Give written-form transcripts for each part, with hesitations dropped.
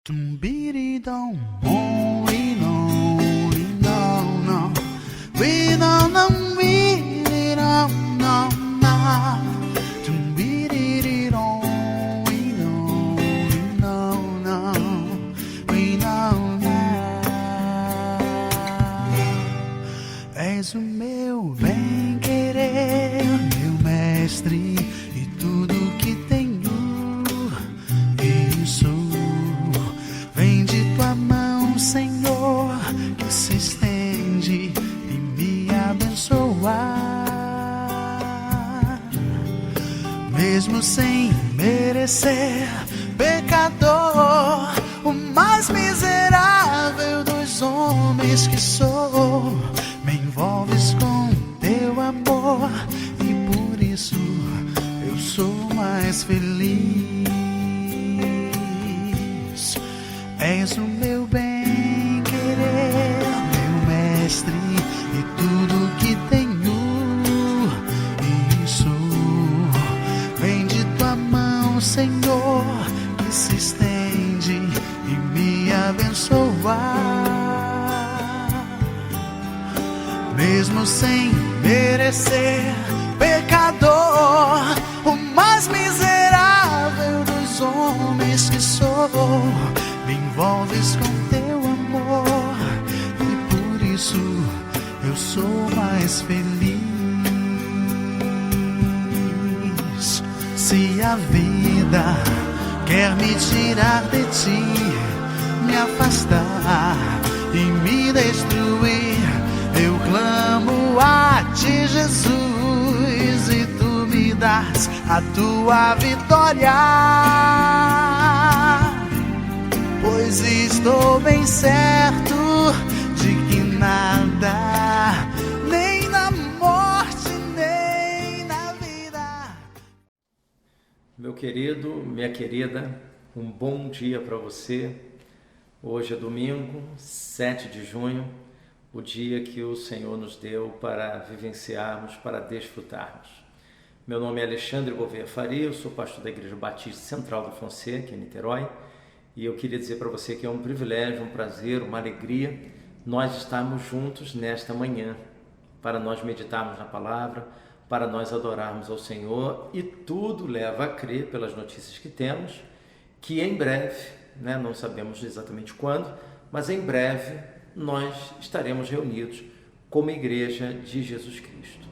Tum-bee-dee-dum, oh-ee-no, we-no-no, we-dee-dum-dum-na. Tum-bee-dee-dee-dum, we-no-no, we-no-no. És o meu bem-querer, meu mestre, e tudo que tenho vem de tua mão, Senhor, que se estende e me abençoa. Mesmo sem merecer, pecador, o mais miserável dos homens que sou, me envolves com teu amor e por isso eu sou mais feliz. És o meu bem-querer, meu mestre, e tudo que tenho, isso vem de tua mão, Senhor, que se estende e me abençoa. Mesmo sem merecer, pecador, o mais miserável dos homens que sou, me envolves com teu amor e por isso eu sou mais feliz. Se a vida quer me tirar de ti, me afastar e me destruir, eu clamo a ti, Jesus, e tu me dás a tua vitória. Pois estou bem certo de que nada, nem na morte, nem na vida. Meu querido, minha querida, um bom dia para você. Hoje é domingo, 7 de junho, o dia que o Senhor nos deu para vivenciarmos, para desfrutarmos. Meu nome é Alexandre Gouveia Faria, eu sou pastor da Igreja Batista Central do Fonseca, aqui em Niterói. E eu queria dizer para você que é um privilégio, um prazer, uma alegria nós estarmos juntos nesta manhã, para nós meditarmos na palavra, para nós adorarmos ao Senhor, e tudo leva a crer, pelas notícias que temos, que em breve, não sabemos exatamente quando, mas em breve nós estaremos reunidos como Igreja de Jesus Cristo.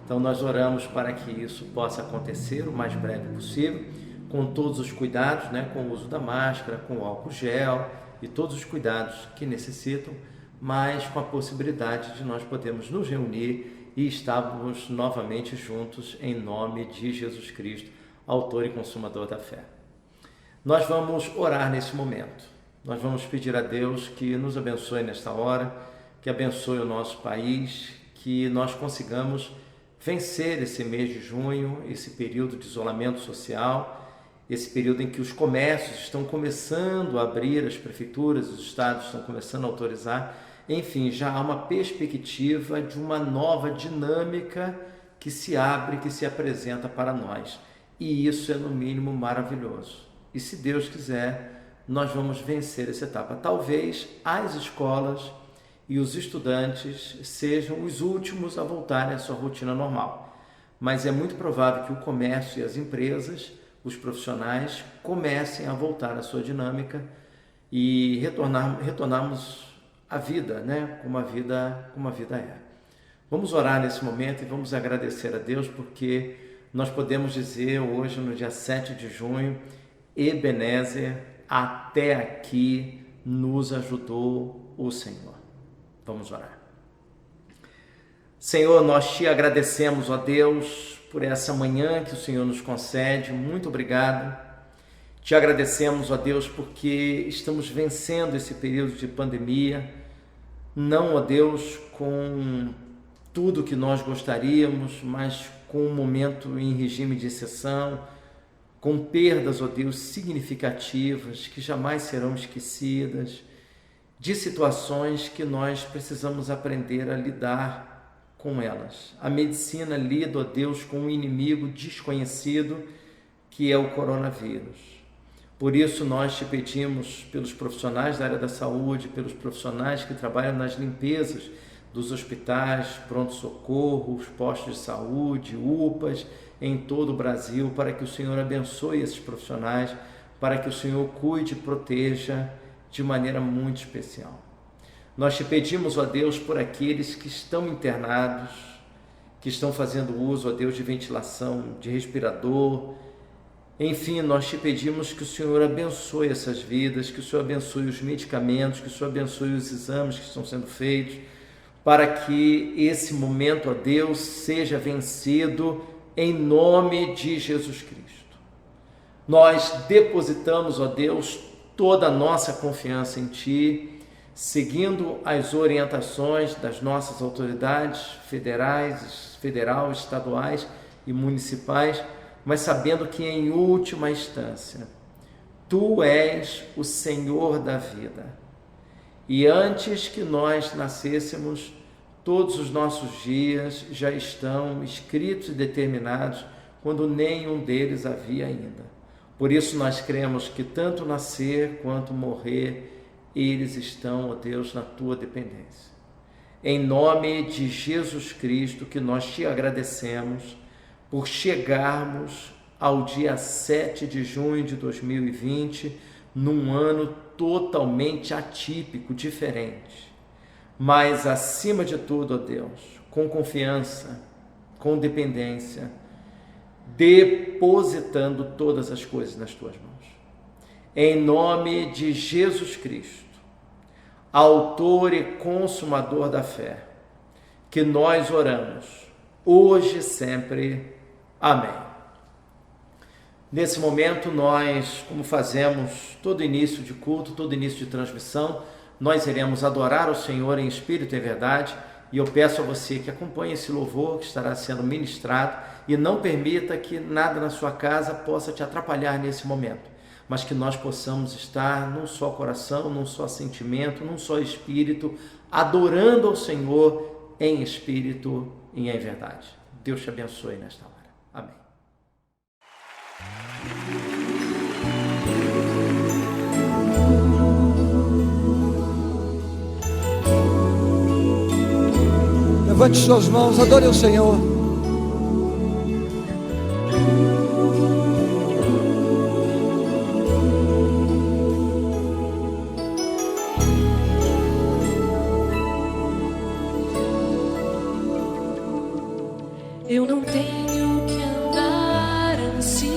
Então nós oramos para que isso possa acontecer o mais breve possível, com todos os cuidados, com o uso da máscara, com o álcool gel e todos os cuidados que necessitam, mas com a possibilidade de nós podermos nos reunir e estarmos novamente juntos em nome de Jesus Cristo, autor e consumador da fé. Nós vamos orar nesse momento. Nós vamos pedir a Deus que nos abençoe nesta hora, que abençoe o nosso país, que nós consigamos vencer esse mês de junho, esse período de isolamento social, esse período em que os comércios estão começando a abrir, as prefeituras, os estados estão começando a autorizar. Enfim, já há uma perspectiva de uma nova dinâmica que se abre, que se apresenta para nós. E isso é, no mínimo, maravilhoso. E se Deus quiser, nós vamos vencer essa etapa. Talvez as escolas e os estudantes sejam os últimos a voltarem à sua rotina normal. Mas é muito provável que o comércio e as empresas, os profissionais, comecem a voltar à sua dinâmica e retornarmos à vida, como a vida é. Vamos orar nesse momento e vamos agradecer a Deus, porque nós podemos dizer hoje, no dia 7 de junho, Ebenezer, até aqui nos ajudou o Senhor. Vamos orar. Senhor, nós te agradecemos, ó Deus, por essa manhã que o Senhor nos concede. Muito obrigado. Te agradecemos, ó Deus, porque estamos vencendo esse período de pandemia, não, ó Deus, com tudo que nós gostaríamos, mas com um momento em regime de exceção, com perdas, ó Deus, significativas, que jamais serão esquecidas, de situações que nós precisamos aprender a lidar com elas. A medicina lida, ó Deus, com um inimigo desconhecido que é o coronavírus. Por isso nós te pedimos pelos profissionais da área da saúde, pelos profissionais que trabalham nas limpezas dos hospitais, pronto-socorros, postos de saúde, UPAs, em todo o Brasil, para que o Senhor abençoe esses profissionais, para que o Senhor cuide e proteja de maneira muito especial. Nós te pedimos, ó Deus, por aqueles que estão internados, que estão fazendo uso, ó Deus, de ventilação, de respirador. Enfim, nós te pedimos que o Senhor abençoe essas vidas, que o Senhor abençoe os medicamentos, que o Senhor abençoe os exames que estão sendo feitos, para que esse momento, ó Deus, seja vencido em nome de Jesus Cristo. Nós depositamos, ó Deus, toda a nossa confiança em Ti, seguindo as orientações das nossas autoridades federal, estaduais e municipais, mas sabendo que em última instância, Tu és o Senhor da vida. E antes que nós nascêssemos, todos os nossos dias já estão escritos e determinados, quando nenhum deles havia ainda. Por isso nós cremos que tanto nascer quanto morrer, eles estão, ó Deus, na Tua dependência. Em nome de Jesus Cristo, que nós Te agradecemos por chegarmos ao dia 7 de junho de 2020, num ano totalmente atípico, diferente. Mas, acima de tudo, ó Deus, com confiança, com dependência, depositando todas as coisas nas Tuas mãos. Em nome de Jesus Cristo, autor e consumador da fé, que nós oramos, hoje e sempre. Amém. Nesse momento, nós, como fazemos todo início de culto, todo início de transmissão, nós iremos adorar o Senhor em espírito e verdade, e eu peço a você que acompanhe esse louvor que estará sendo ministrado e não permita que nada na sua casa possa te atrapalhar nesse momento, mas que nós possamos estar num só coração, num só sentimento, num só espírito, adorando ao Senhor em espírito e em verdade. Deus te abençoe nesta hora. Amém. Levante suas mãos, adore o Senhor. Eu não tenho que andar ansioso,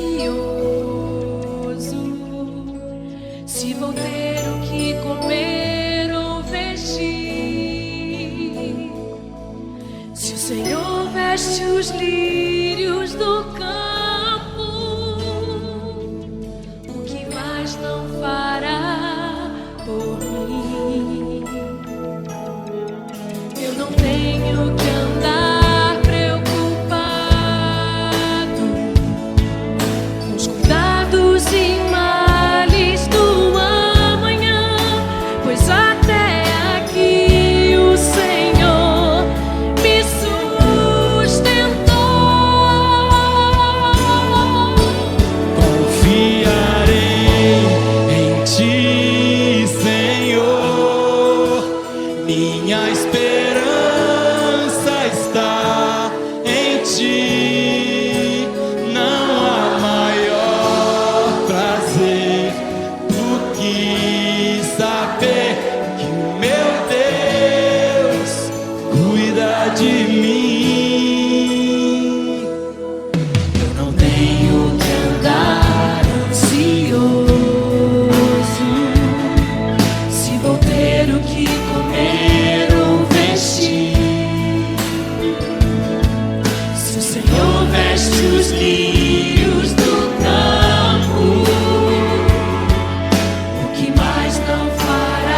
se vou ter o que comer ou vestir. Se o Senhor veste os lírios do campo, o que mais não fará por mim? Eu não tenho que andar e males do amanhã, pois até aqui o Senhor me sustentou. Confiarei em Ti, Senhor, minha esperança está em Ti, não há maior prazer do que saber que o meu Deus cuida de mim. Eu não tenho que andar ansioso, se vou ter o que comer ou vestir. Se o Senhor veste os lírios do campo, o que mais não fará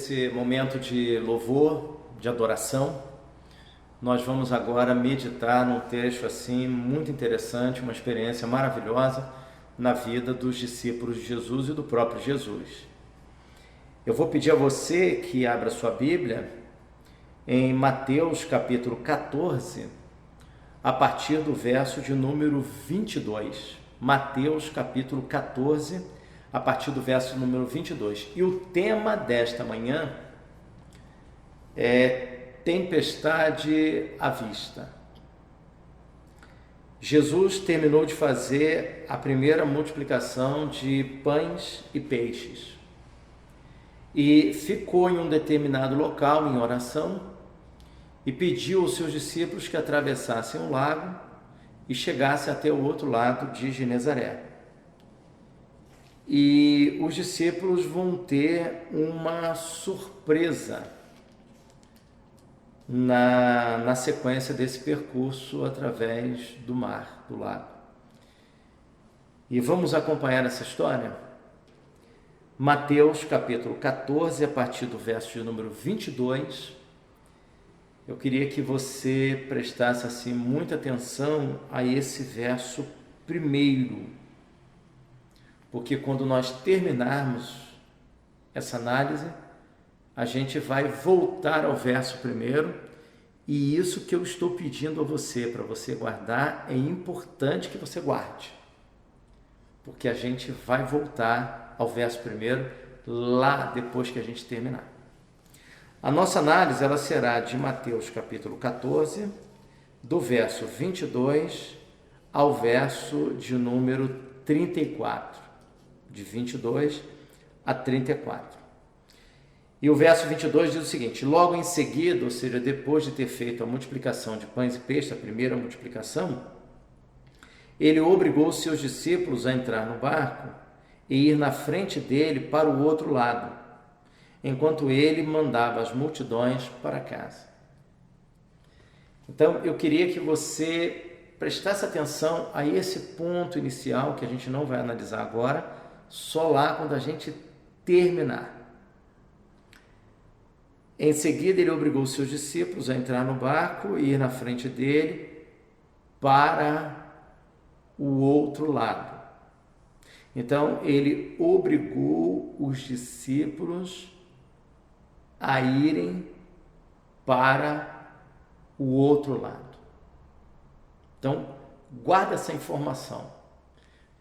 desse momento de louvor, de adoração, nós vamos agora meditar num texto assim muito interessante, uma experiência maravilhosa na vida dos discípulos de Jesus e do próprio Jesus. Eu vou pedir a você que abra sua Bíblia em Mateus capítulo 14, a partir do verso de número 22. Mateus capítulo 14, a partir do verso número 22. E o tema desta manhã é tempestade à vista. Jesus terminou de fazer a primeira multiplicação de pães e peixes e ficou em um determinado local em oração e pediu aos seus discípulos que atravessassem o lago e chegassem até o outro lado de Genezaré. E os discípulos vão ter uma surpresa na sequência desse percurso através do mar, do lago. E vamos acompanhar essa história? Mateus capítulo 14, a partir do verso de número 22. Eu queria que você prestasse assim muita atenção a esse verso primeiro, porque quando nós terminarmos essa análise, a gente vai voltar ao verso primeiro, e isso que eu estou pedindo a você, para você guardar, é importante que você guarde, porque a gente vai voltar ao verso primeiro lá depois que a gente terminar. A nossa análise ela será de Mateus capítulo 14, do verso 22 ao verso de número 34, de 22 a 34. E o verso 22 diz o seguinte: logo em seguida, ou seja, depois de ter feito a multiplicação de pães e peixes, a primeira multiplicação, ele obrigou os seus discípulos a entrar no barco e ir na frente dele para o outro lado, enquanto ele mandava as multidões para casa. Então, eu queria que você prestasse atenção a esse ponto inicial, que a gente não vai analisar agora, só lá quando a gente terminar. Em seguida, ele obrigou os seus discípulos a entrar no barco e ir na frente dele para o outro lado. Então, ele obrigou os discípulos a irem para o outro lado. Então, guarda essa informação,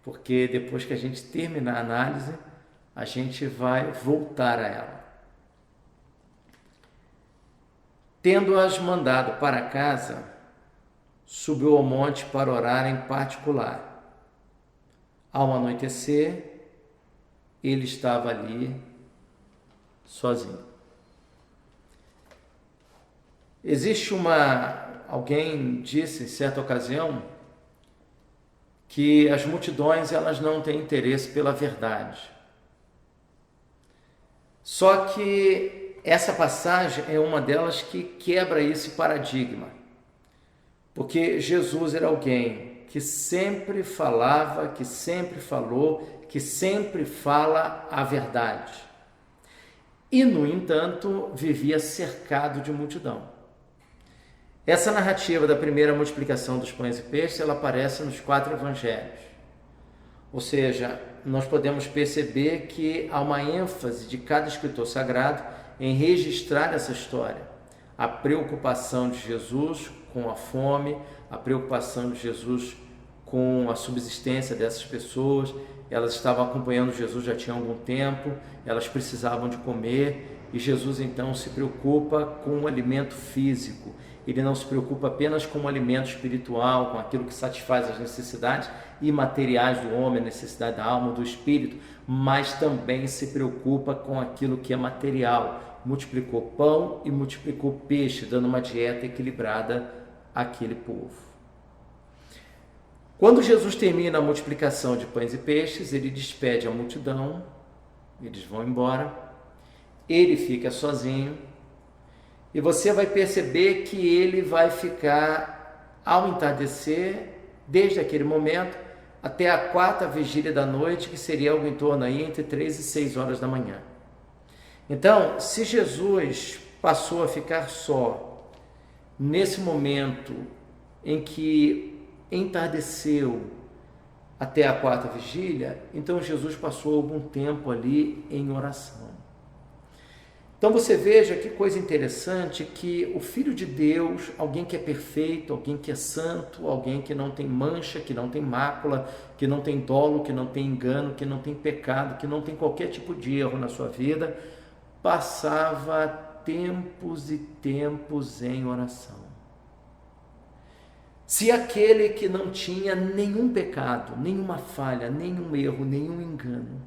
porque depois que a gente terminar a análise, a gente vai voltar a ela. Tendo-as mandado para casa, subiu ao monte para orar em particular. Ao anoitecer, ele estava ali sozinho. Alguém disse em certa ocasião que as multidões elas não têm interesse pela verdade. Só que essa passagem é uma delas que quebra esse paradigma, porque Jesus era alguém que sempre falava, que sempre falou, que sempre fala a verdade. E, no entanto, vivia cercado de multidão. Essa narrativa da primeira multiplicação dos pães e peixes, ela aparece nos 4 evangelhos. Ou seja, nós podemos perceber que há uma ênfase de cada escritor sagrado em registrar essa história. A preocupação de Jesus com a fome, a preocupação de Jesus com a subsistência dessas pessoas. Elas estavam acompanhando Jesus já tinha algum tempo, elas precisavam de comer, e Jesus então se preocupa com o alimento físico. Ele não se preocupa apenas com o alimento espiritual, com aquilo que satisfaz as necessidades imateriais do homem, a necessidade da alma, do espírito, mas também se preocupa com aquilo que é material. Multiplicou pão e multiplicou peixe, dando uma dieta equilibrada àquele povo. Quando Jesus termina a multiplicação de pães e peixes, ele despede a multidão, eles vão embora, ele fica sozinho, e você vai perceber que ele vai ficar ao entardecer, desde aquele momento, até a 4ª vigília da noite, que seria algo em torno aí entre 3 e 6 horas da manhã. Então, se Jesus passou a ficar só nesse momento em que entardeceu até a quarta vigília, então Jesus passou algum tempo ali em oração. Então você veja que coisa interessante, que o Filho de Deus, alguém que é perfeito, alguém que é santo, alguém que não tem mancha, que não tem mácula, que não tem dolo, que não tem engano, que não tem pecado, que não tem qualquer tipo de erro na sua vida, passava tempos e tempos em oração. Se aquele que não tinha nenhum pecado, nenhuma falha, nenhum erro, nenhum engano,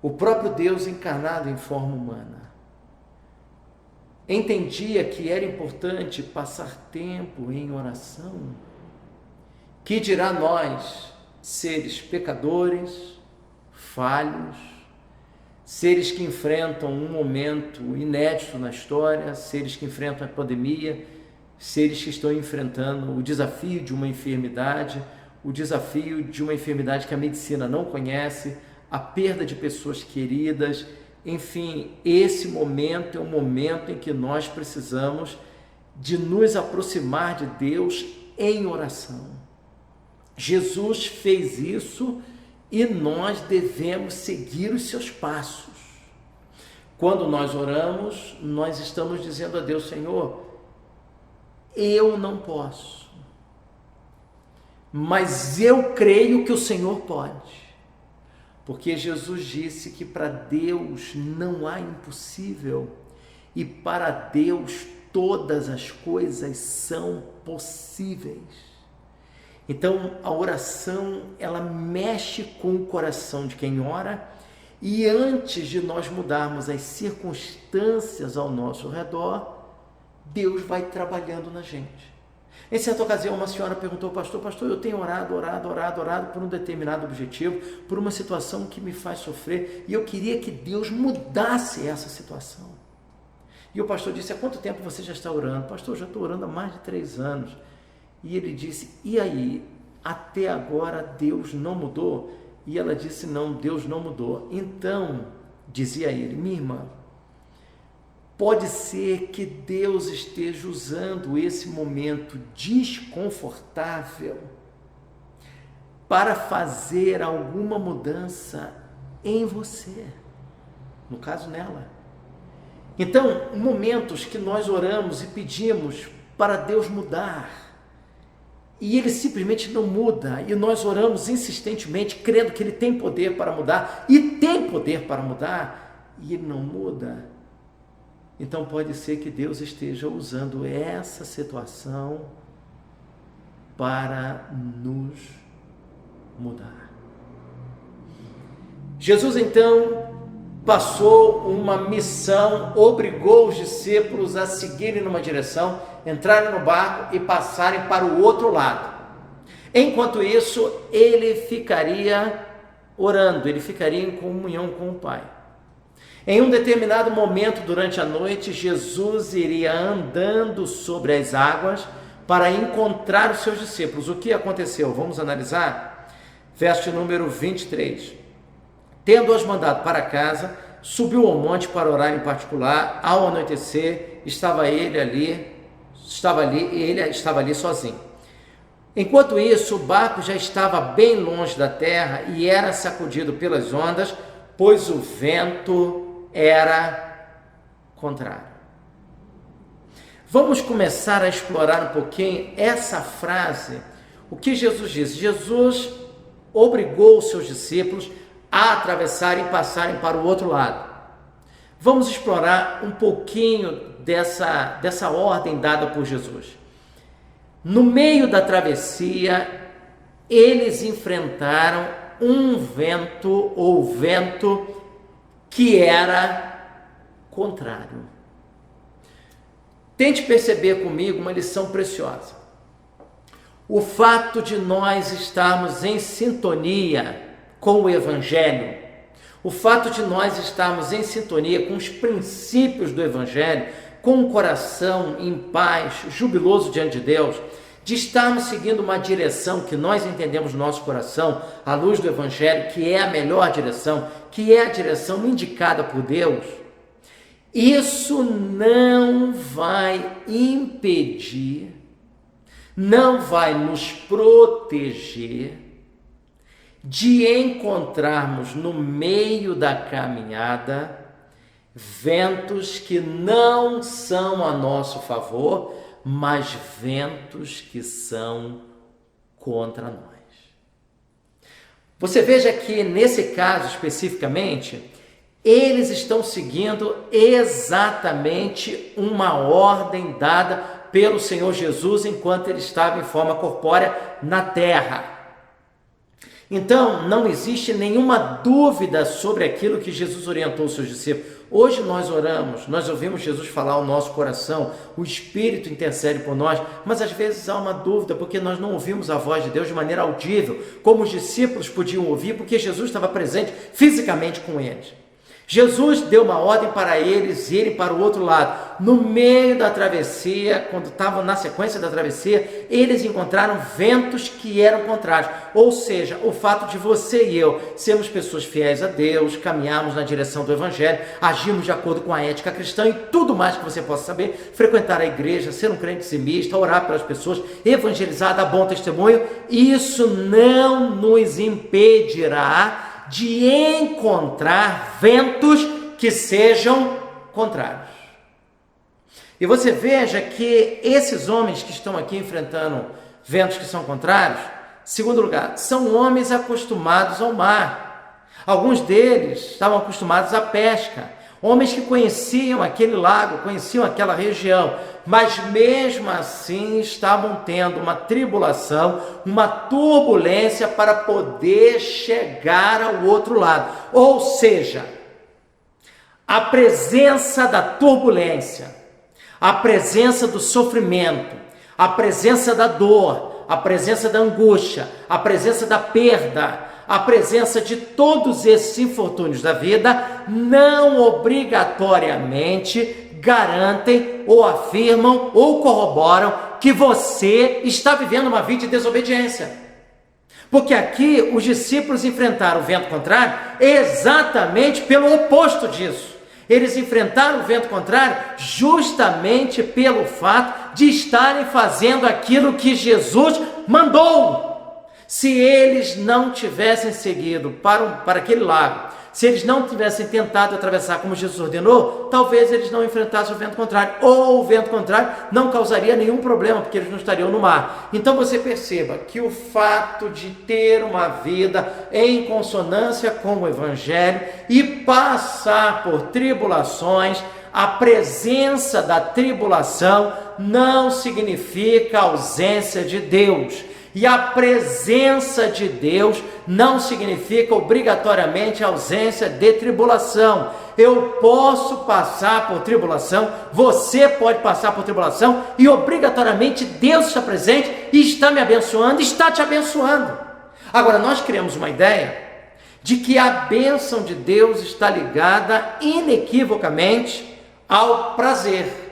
o próprio Deus encarnado em forma humana, entendia que era importante passar tempo em oração, que dirá nós, seres pecadores, falhos, seres que enfrentam um momento inédito na história, seres que enfrentam a pandemia, seres que estão enfrentando o desafio de uma enfermidade, o desafio de uma enfermidade que a medicina não conhece, a perda de pessoas queridas, enfim, esse momento é um momento em que nós precisamos de nos aproximar de Deus em oração. Jesus fez isso e nós devemos seguir os seus passos. Quando nós oramos, nós estamos dizendo a Deus: Senhor, eu não posso, mas eu creio que o Senhor pode. Porque Jesus disse que para Deus não há impossível e para Deus todas as coisas são possíveis. Então a oração, ela mexe com o coração de quem ora, e antes de nós mudarmos as circunstâncias ao nosso redor, Deus vai trabalhando na gente. Em certa ocasião, uma senhora perguntou: pastor, eu tenho orado por um determinado objetivo, por uma situação que me faz sofrer, e eu queria que Deus mudasse essa situação. E o pastor disse: há quanto tempo você já está orando? Pastor, eu já estou orando há mais de 3 anos. E ele disse: e aí, até agora Deus não mudou? E ela disse: não, Deus não mudou. Então, dizia ele: minha irmã, pode ser que Deus esteja usando esse momento desconfortável para fazer alguma mudança em você, no caso nela. Então, momentos que nós oramos e pedimos para Deus mudar, e Ele simplesmente não muda, e nós oramos insistentemente, crendo que Ele tem poder para mudar, e tem poder para mudar, e Ele não muda. Então pode ser que Deus esteja usando essa situação para nos mudar. Jesus então passou uma missão, obrigou os discípulos a seguirem numa direção, entrarem no barco e passarem para o outro lado. Enquanto isso, ele ficaria orando, ele ficaria em comunhão com o Pai. Em um determinado momento durante a noite, Jesus iria andando sobre as águas para encontrar os seus discípulos. O que aconteceu? Vamos analisar? Verso número 23. Tendo-os mandado para casa, subiu ao monte para orar em particular. Ao anoitecer, estava ali sozinho. Enquanto isso, o barco já estava bem longe da terra e era sacudido pelas ondas, pois o vento era contrário. Vamos começar a explorar um pouquinho essa frase. O que Jesus disse? Jesus obrigou os seus discípulos a atravessarem e passarem para o outro lado. Vamos explorar um pouquinho dessa ordem dada por Jesus. No meio da travessia, eles enfrentaram um vento que era contrário. Tente perceber comigo uma lição preciosa. O fato de nós estarmos em sintonia com o Evangelho, o fato de nós estarmos em sintonia com os princípios do Evangelho, com um coração em paz, jubiloso diante de Deus, de estarmos seguindo uma direção que nós entendemos no nosso coração, à luz do Evangelho, que é a melhor direção, que é a direção indicada por Deus, isso não vai impedir, não vai nos proteger de encontrarmos no meio da caminhada ventos que não são a nosso favor, mas ventos que são contra nós. Você veja que nesse caso especificamente, eles estão seguindo exatamente uma ordem dada pelo Senhor Jesus enquanto ele estava em forma corpórea na terra. Então, não existe nenhuma dúvida sobre aquilo que Jesus orientou os seus discípulos. Hoje nós oramos, nós ouvimos Jesus falar ao nosso coração, o Espírito intercede por nós, mas às vezes há uma dúvida, porque nós não ouvimos a voz de Deus de maneira audível, como os discípulos podiam ouvir, porque Jesus estava presente fisicamente com eles. Jesus deu uma ordem para eles irem para o outro lado. No meio da travessia, quando estavam na sequência da travessia, eles encontraram ventos que eram contrários. Ou seja, o fato de você e eu sermos pessoas fiéis a Deus, caminharmos na direção do Evangelho, agirmos de acordo com a ética cristã e tudo mais que você possa saber, frequentar a igreja, ser um crente dizimista, orar pelas pessoas, evangelizar, dar bom testemunho, isso não nos impedirá de encontrar ventos que sejam contrários. E você veja que esses homens que estão aqui enfrentando ventos que são contrários, segundo lugar, são homens acostumados ao mar. Alguns deles estavam acostumados à pesca, homens que conheciam aquele lago, conheciam aquela região, mas mesmo assim estavam tendo uma tribulação, uma turbulência para poder chegar ao outro lado. Ou seja, a presença da turbulência, a presença do sofrimento, a presença da dor, a presença da angústia, a presença da perda, a presença de todos esses infortúnios da vida não obrigatoriamente garantem ou afirmam ou corroboram que você está vivendo uma vida de desobediência. Porque aqui os discípulos enfrentaram o vento contrário exatamente pelo oposto disso. Eles enfrentaram o vento contrário justamente pelo fato de estarem fazendo aquilo que Jesus mandou. Se eles não tivessem seguido para aquele lago, se eles não tivessem tentado atravessar como Jesus ordenou, talvez eles não enfrentassem o vento contrário, ou o vento contrário não causaria nenhum problema, porque eles não estariam no mar. Então você perceba que o fato de ter uma vida em consonância com o Evangelho e passar por tribulações, a presença da tribulação não significa ausência de Deus. E a presença de Deus não significa obrigatoriamente ausência de tribulação. Eu posso passar por tribulação, você pode passar por tribulação e obrigatoriamente Deus está presente e está me abençoando, está te abençoando. Agora, nós criamos uma ideia de que a bênção de Deus está ligada inequivocamente ao prazer.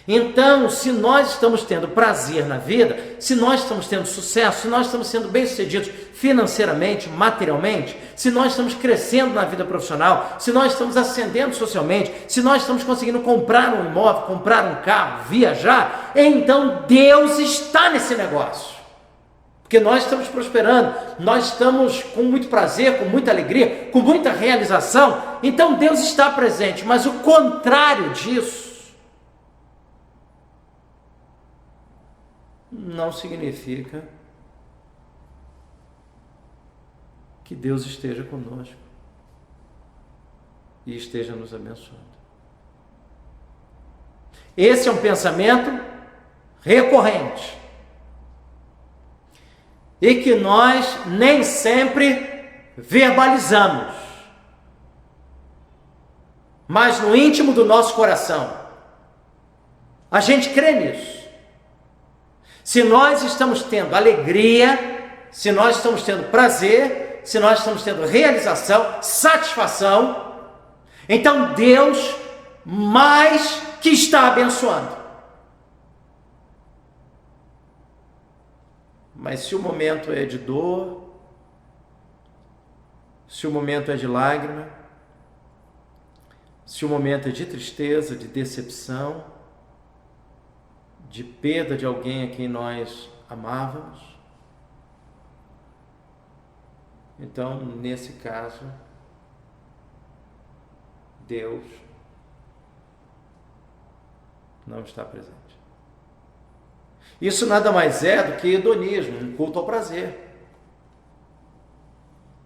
Então, se nós estamos tendo prazer na vida, se nós estamos tendo sucesso, se nós estamos sendo bem-sucedidos financeiramente, materialmente, se nós estamos crescendo na vida profissional, se nós estamos ascendendo socialmente, se nós estamos conseguindo comprar um imóvel, comprar um carro, viajar, então Deus está nesse negócio. Porque nós estamos prosperando, nós estamos com muito prazer, com muita alegria, com muita realização, então Deus está presente, mas o contrário disso não significa que Deus esteja conosco e esteja nos abençoando. Esse é um pensamento recorrente e que nós nem sempre verbalizamos, mas no íntimo do nosso coração a gente crê nisso. Se nós estamos tendo alegria, se nós estamos tendo prazer, se nós estamos tendo realização, satisfação, então Deus mais que está abençoando. Mas se o momento é de dor, se o momento é de lágrima, se o momento é de tristeza, de decepção, de perda de alguém a quem nós amávamos. Então, nesse caso, Deus não está presente. Isso nada mais é do que hedonismo, um culto ao prazer.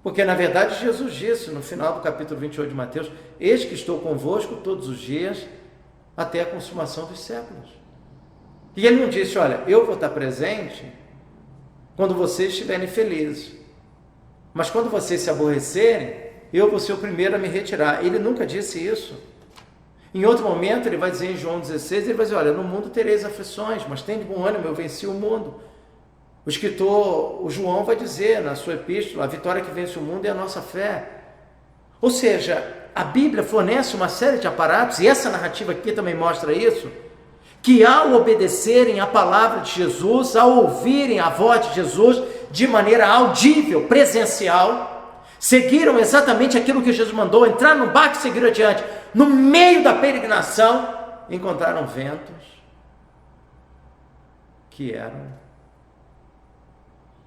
Porque, na verdade, Jesus disse no final do capítulo 28 de Mateus: eis que estou convosco todos os dias até a consumação dos séculos. E ele não disse: olha, eu vou estar presente quando vocês estiverem felizes, mas quando vocês se aborrecerem, eu vou ser o primeiro a me retirar. Ele nunca disse isso. Em outro momento, ele vai dizer em João 16, ele vai dizer: olha, no mundo tereis aflições, mas tem de bom ânimo, eu venci o mundo. O escritor, o João, vai dizer na sua epístola: a vitória que vence o mundo é a nossa fé. Ou seja, a Bíblia fornece uma série de aparatos, e essa narrativa aqui também mostra isso, que ao obedecerem a palavra de Jesus, ao ouvirem a voz de Jesus de maneira audível, presencial, seguiram exatamente aquilo que Jesus mandou, entraram no barco e seguiram adiante. No meio da peregrinação, encontraram ventos que eram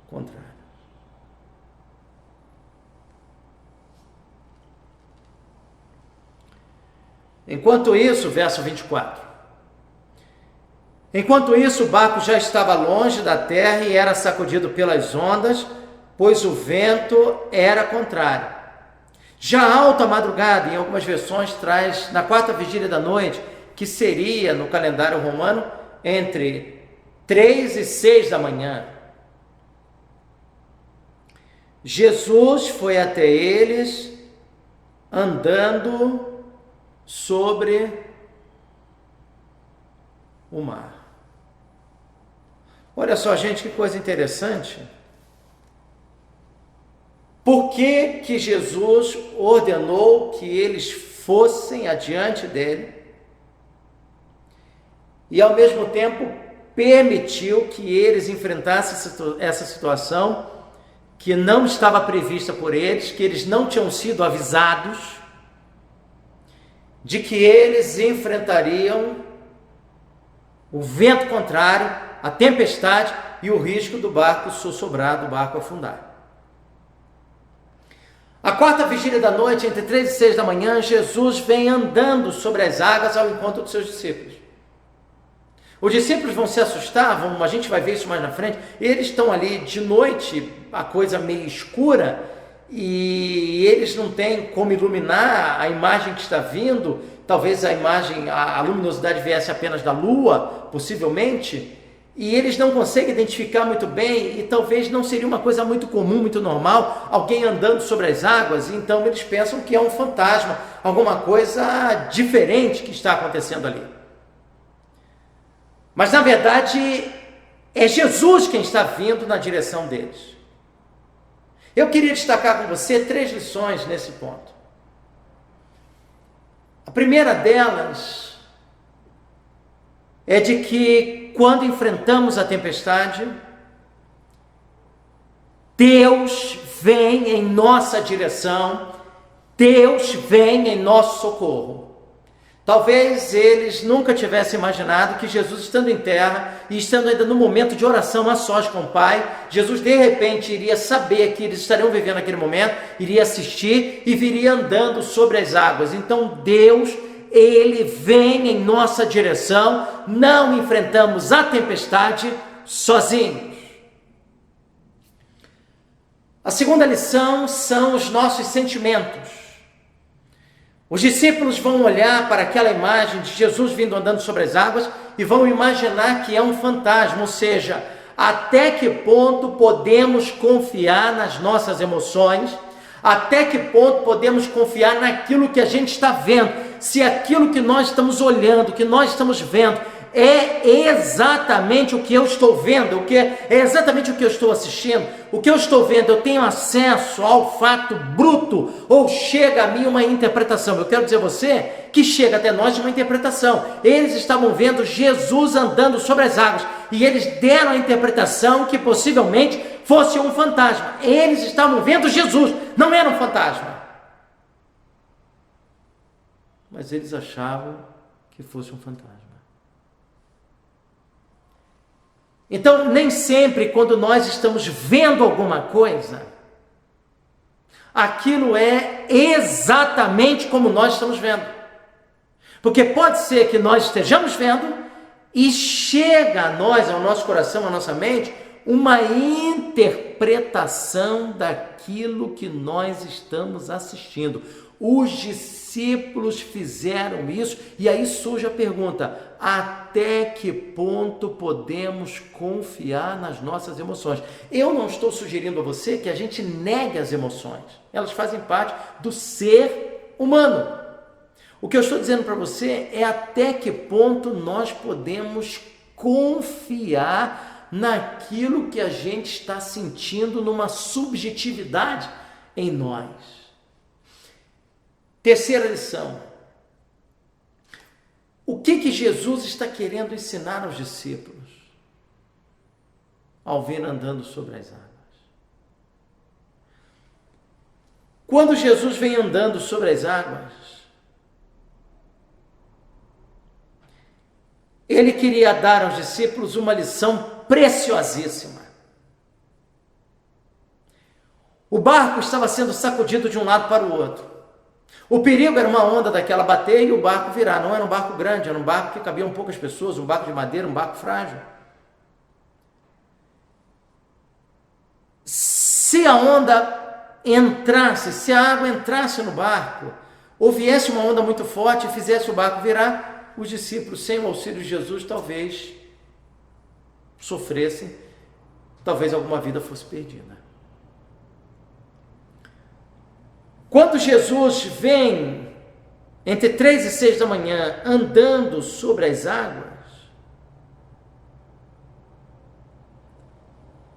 contrários. Enquanto isso, verso 24. Enquanto isso, o barco já estava longe da terra e era sacudido pelas ondas, pois o vento era contrário. Já alta madrugada, em algumas versões traz na quarta vigília da noite, que seria no calendário romano entre 3 e 6 da manhã. Jesus foi até eles andando sobre o mar. Olha só, gente, que coisa interessante. Por que que Jesus ordenou que eles fossem adiante dele e, ao mesmo tempo, permitiu que eles enfrentassem essa situação que não estava prevista por eles, que eles não tinham sido avisados de que eles enfrentariam o vento contrário, a tempestade e o risco do barco sossobrar, do barco afundar? A quarta vigília da noite, entre 3 e 6 da manhã, Jesus vem andando sobre as águas ao encontro dos seus discípulos. Os discípulos vão se assustar, a gente vai ver isso mais na frente. Eles estão ali de noite, a coisa meio escura, e eles não têm como iluminar a imagem que está vindo. Talvez a imagem, a luminosidade viesse apenas da lua, possivelmente, e eles não conseguem identificar muito bem, e talvez não seria uma coisa muito comum, muito normal, alguém andando sobre as águas, e então eles pensam que é um fantasma, alguma coisa diferente que está acontecendo ali. Mas na verdade é Jesus quem está vindo na direção deles. Eu queria destacar com você 3 lições nesse ponto. A primeira delas é de que quando enfrentamos a tempestade, Deus vem em nossa direção, Deus vem em nosso socorro. Talvez eles nunca tivessem imaginado que Jesus, estando em terra e estando ainda no momento de oração a sós com o Pai, Jesus de repente iria saber que eles estariam vivendo aquele momento, iria assistir e viria andando sobre as águas. Então Deus, Ele vem em nossa direção, não enfrentamos a tempestade sozinhos. A segunda lição são os nossos sentimentos. Os discípulos vão olhar para aquela imagem de Jesus vindo andando sobre as águas e vão imaginar que é um fantasma, ou seja, até que ponto podemos confiar nas nossas emoções, até que ponto podemos confiar naquilo que a gente está vendo, se aquilo que nós estamos olhando, que nós estamos vendo, é exatamente o que eu estou vendo, é exatamente o que eu estou assistindo, o que eu estou vendo, eu tenho acesso ao fato bruto, ou chega a mim uma interpretação. Eu quero dizer a você que chega até nós uma interpretação. Eles estavam vendo Jesus andando sobre as águas, e eles deram a interpretação que possivelmente fosse um fantasma. Eles estavam vendo Jesus, não era um fantasma. Mas eles achavam que fosse um fantasma. Então, nem sempre quando nós estamos vendo alguma coisa, aquilo é exatamente como nós estamos vendo. Porque pode ser que nós estejamos vendo e chega a nós, ao nosso coração, à nossa mente, uma interpretação daquilo que nós estamos assistindo. Os discípulos fizeram isso, e aí surge a pergunta: até que ponto podemos confiar nas nossas emoções? Eu não estou sugerindo a você que a gente negue as emoções, elas fazem parte do ser humano. O que eu estou dizendo para você é até que ponto nós podemos confiar naquilo que a gente está sentindo, numa subjetividade em nós. Terceira lição: o que Jesus está querendo ensinar aos discípulos ao vir andando sobre as águas? Quando Jesus vem andando sobre as águas, ele queria dar aos discípulos uma lição preciosíssima. O barco estava sendo sacudido de um lado para o outro. O perigo era uma onda daquela bater e o barco virar. Não era um barco grande, era um barco que cabiam poucas pessoas, um barco de madeira, um barco frágil. Se a onda entrasse, se a água entrasse no barco, ou viesse uma onda muito forte e fizesse o barco virar, os discípulos, sem o auxílio de Jesus, talvez sofressem, talvez alguma vida fosse perdida. Quando Jesus vem entre 3 e 6 da manhã andando sobre as águas,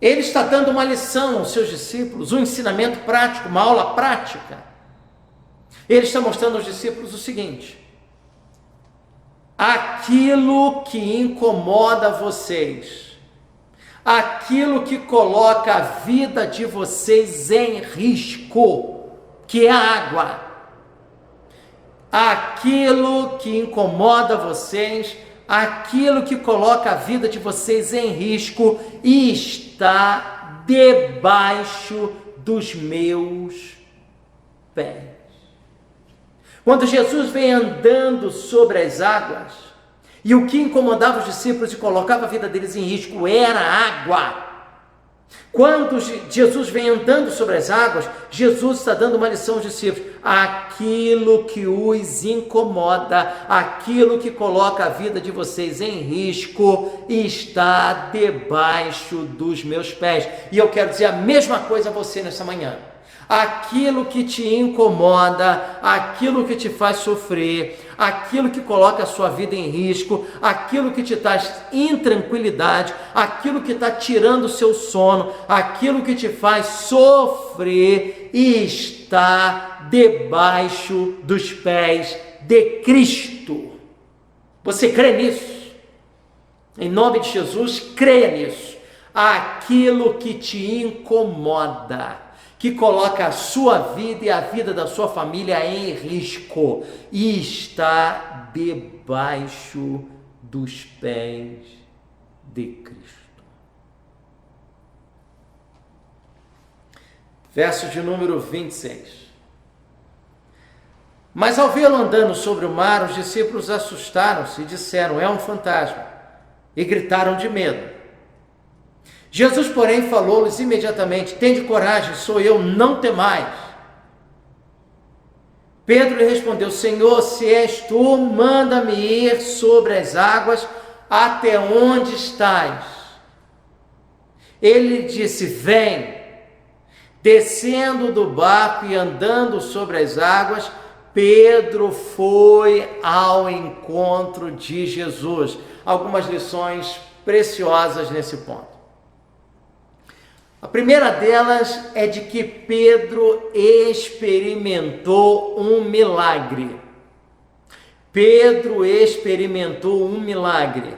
ele está dando uma lição aos seus discípulos, um ensinamento prático, uma aula prática. Ele está mostrando aos discípulos o seguinte: aquilo que incomoda vocês, aquilo que coloca a vida de vocês em risco, que é a água, aquilo que incomoda vocês, aquilo que coloca a vida de vocês em risco, está debaixo dos meus pés. Quando Jesus vem andando sobre as águas, e o que incomodava os discípulos e colocava a vida deles em risco era a água. Quando Jesus vem andando sobre as águas, Jesus está dando uma lição aos discípulos: aquilo que os incomoda, aquilo que coloca a vida de vocês em risco, está debaixo dos meus pés. E eu quero dizer a mesma coisa a você nessa manhã. Aquilo que te incomoda, aquilo que te faz sofrer, aquilo que coloca a sua vida em risco, aquilo que te traz intranquilidade, aquilo que está tirando o seu sono, aquilo que te faz sofrer, está debaixo dos pés de Cristo. Você crê nisso? Em nome de Jesus, creia nisso. Aquilo que te incomoda, que coloca a sua vida e a vida da sua família em risco, e está debaixo dos pés de Cristo. Verso de número 26. Mas ao vê-lo andando sobre o mar, os discípulos assustaram-se e disseram: é um fantasma, e gritaram de medo. Jesus, porém, falou-lhes imediatamente: tende coragem, sou eu, não temais. Pedro lhe respondeu: Senhor, se és tu, manda-me ir sobre as águas até onde estás. Ele disse: vem. Descendo do barco e andando sobre as águas, Pedro foi ao encontro de Jesus. Algumas lições preciosas nesse ponto. A primeira delas é de que Pedro experimentou um milagre. Pedro experimentou um milagre.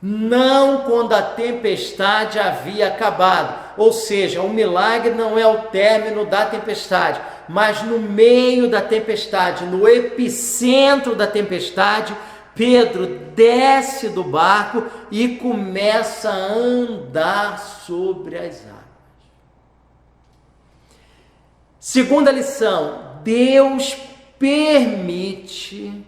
Não quando a tempestade havia acabado. Ou seja, o milagre não é o término da tempestade, mas no meio da tempestade, no epicentro da tempestade, Pedro desce do barco e começa a andar sobre as águas. Segunda lição, Deus permite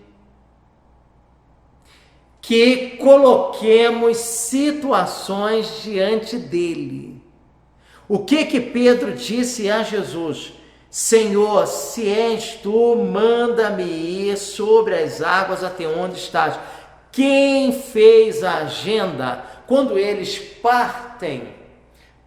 que coloquemos situações diante dele. O que Pedro disse a Jesus? Senhor, se és tu, manda-me ir sobre as águas até onde estás. Quem fez a agenda? Quando eles partem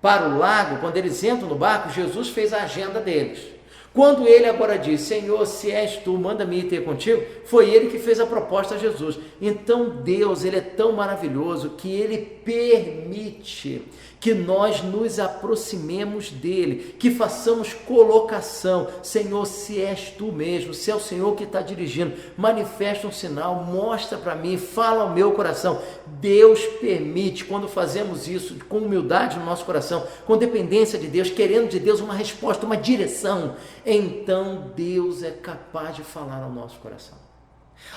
para o lago, quando eles entram no barco, Jesus fez a agenda deles. Quando ele agora diz, Senhor, se és tu, manda-me ir ter contigo, foi ele que fez a proposta a Jesus. Então Deus, ele é tão maravilhoso que ele permite que nós nos aproximemos dele, que façamos colocação. Senhor, se és tu mesmo, se é o Senhor que está dirigindo, manifesta um sinal, mostra para mim, fala ao meu coração. Deus permite, quando fazemos isso com humildade no nosso coração, com dependência de Deus, querendo de Deus uma resposta, uma direção, então Deus é capaz de falar ao nosso coração.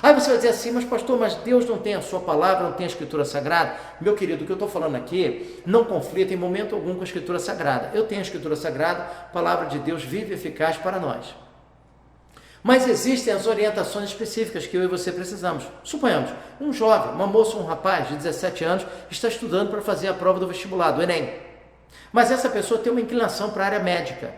Aí você vai dizer assim, mas pastor, mas Deus não tem a sua palavra, não tem a Escritura Sagrada? Meu querido, o que eu estou falando aqui não conflita em momento algum com a Escritura Sagrada. Eu tenho a Escritura Sagrada, palavra de Deus viva e eficaz para nós. Mas existem as orientações específicas que eu e você precisamos. Suponhamos, um jovem, uma moça ou um rapaz de 17 anos está estudando para fazer a prova do vestibular, do Enem. Mas essa pessoa tem uma inclinação para a área médica.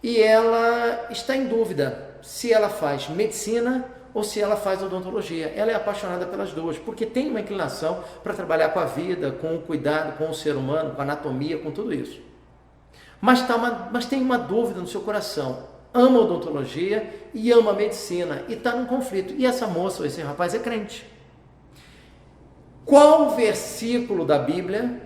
E ela está em dúvida se ela faz medicina ou se ela faz odontologia. Ela é apaixonada pelas duas, porque tem uma inclinação para trabalhar com a vida, com o cuidado, com o ser humano, com a anatomia, com tudo isso. Mas tem uma dúvida no seu coração. Ama odontologia e ama medicina, e está num conflito. E essa moça ou esse rapaz é crente. Qual versículo da Bíblia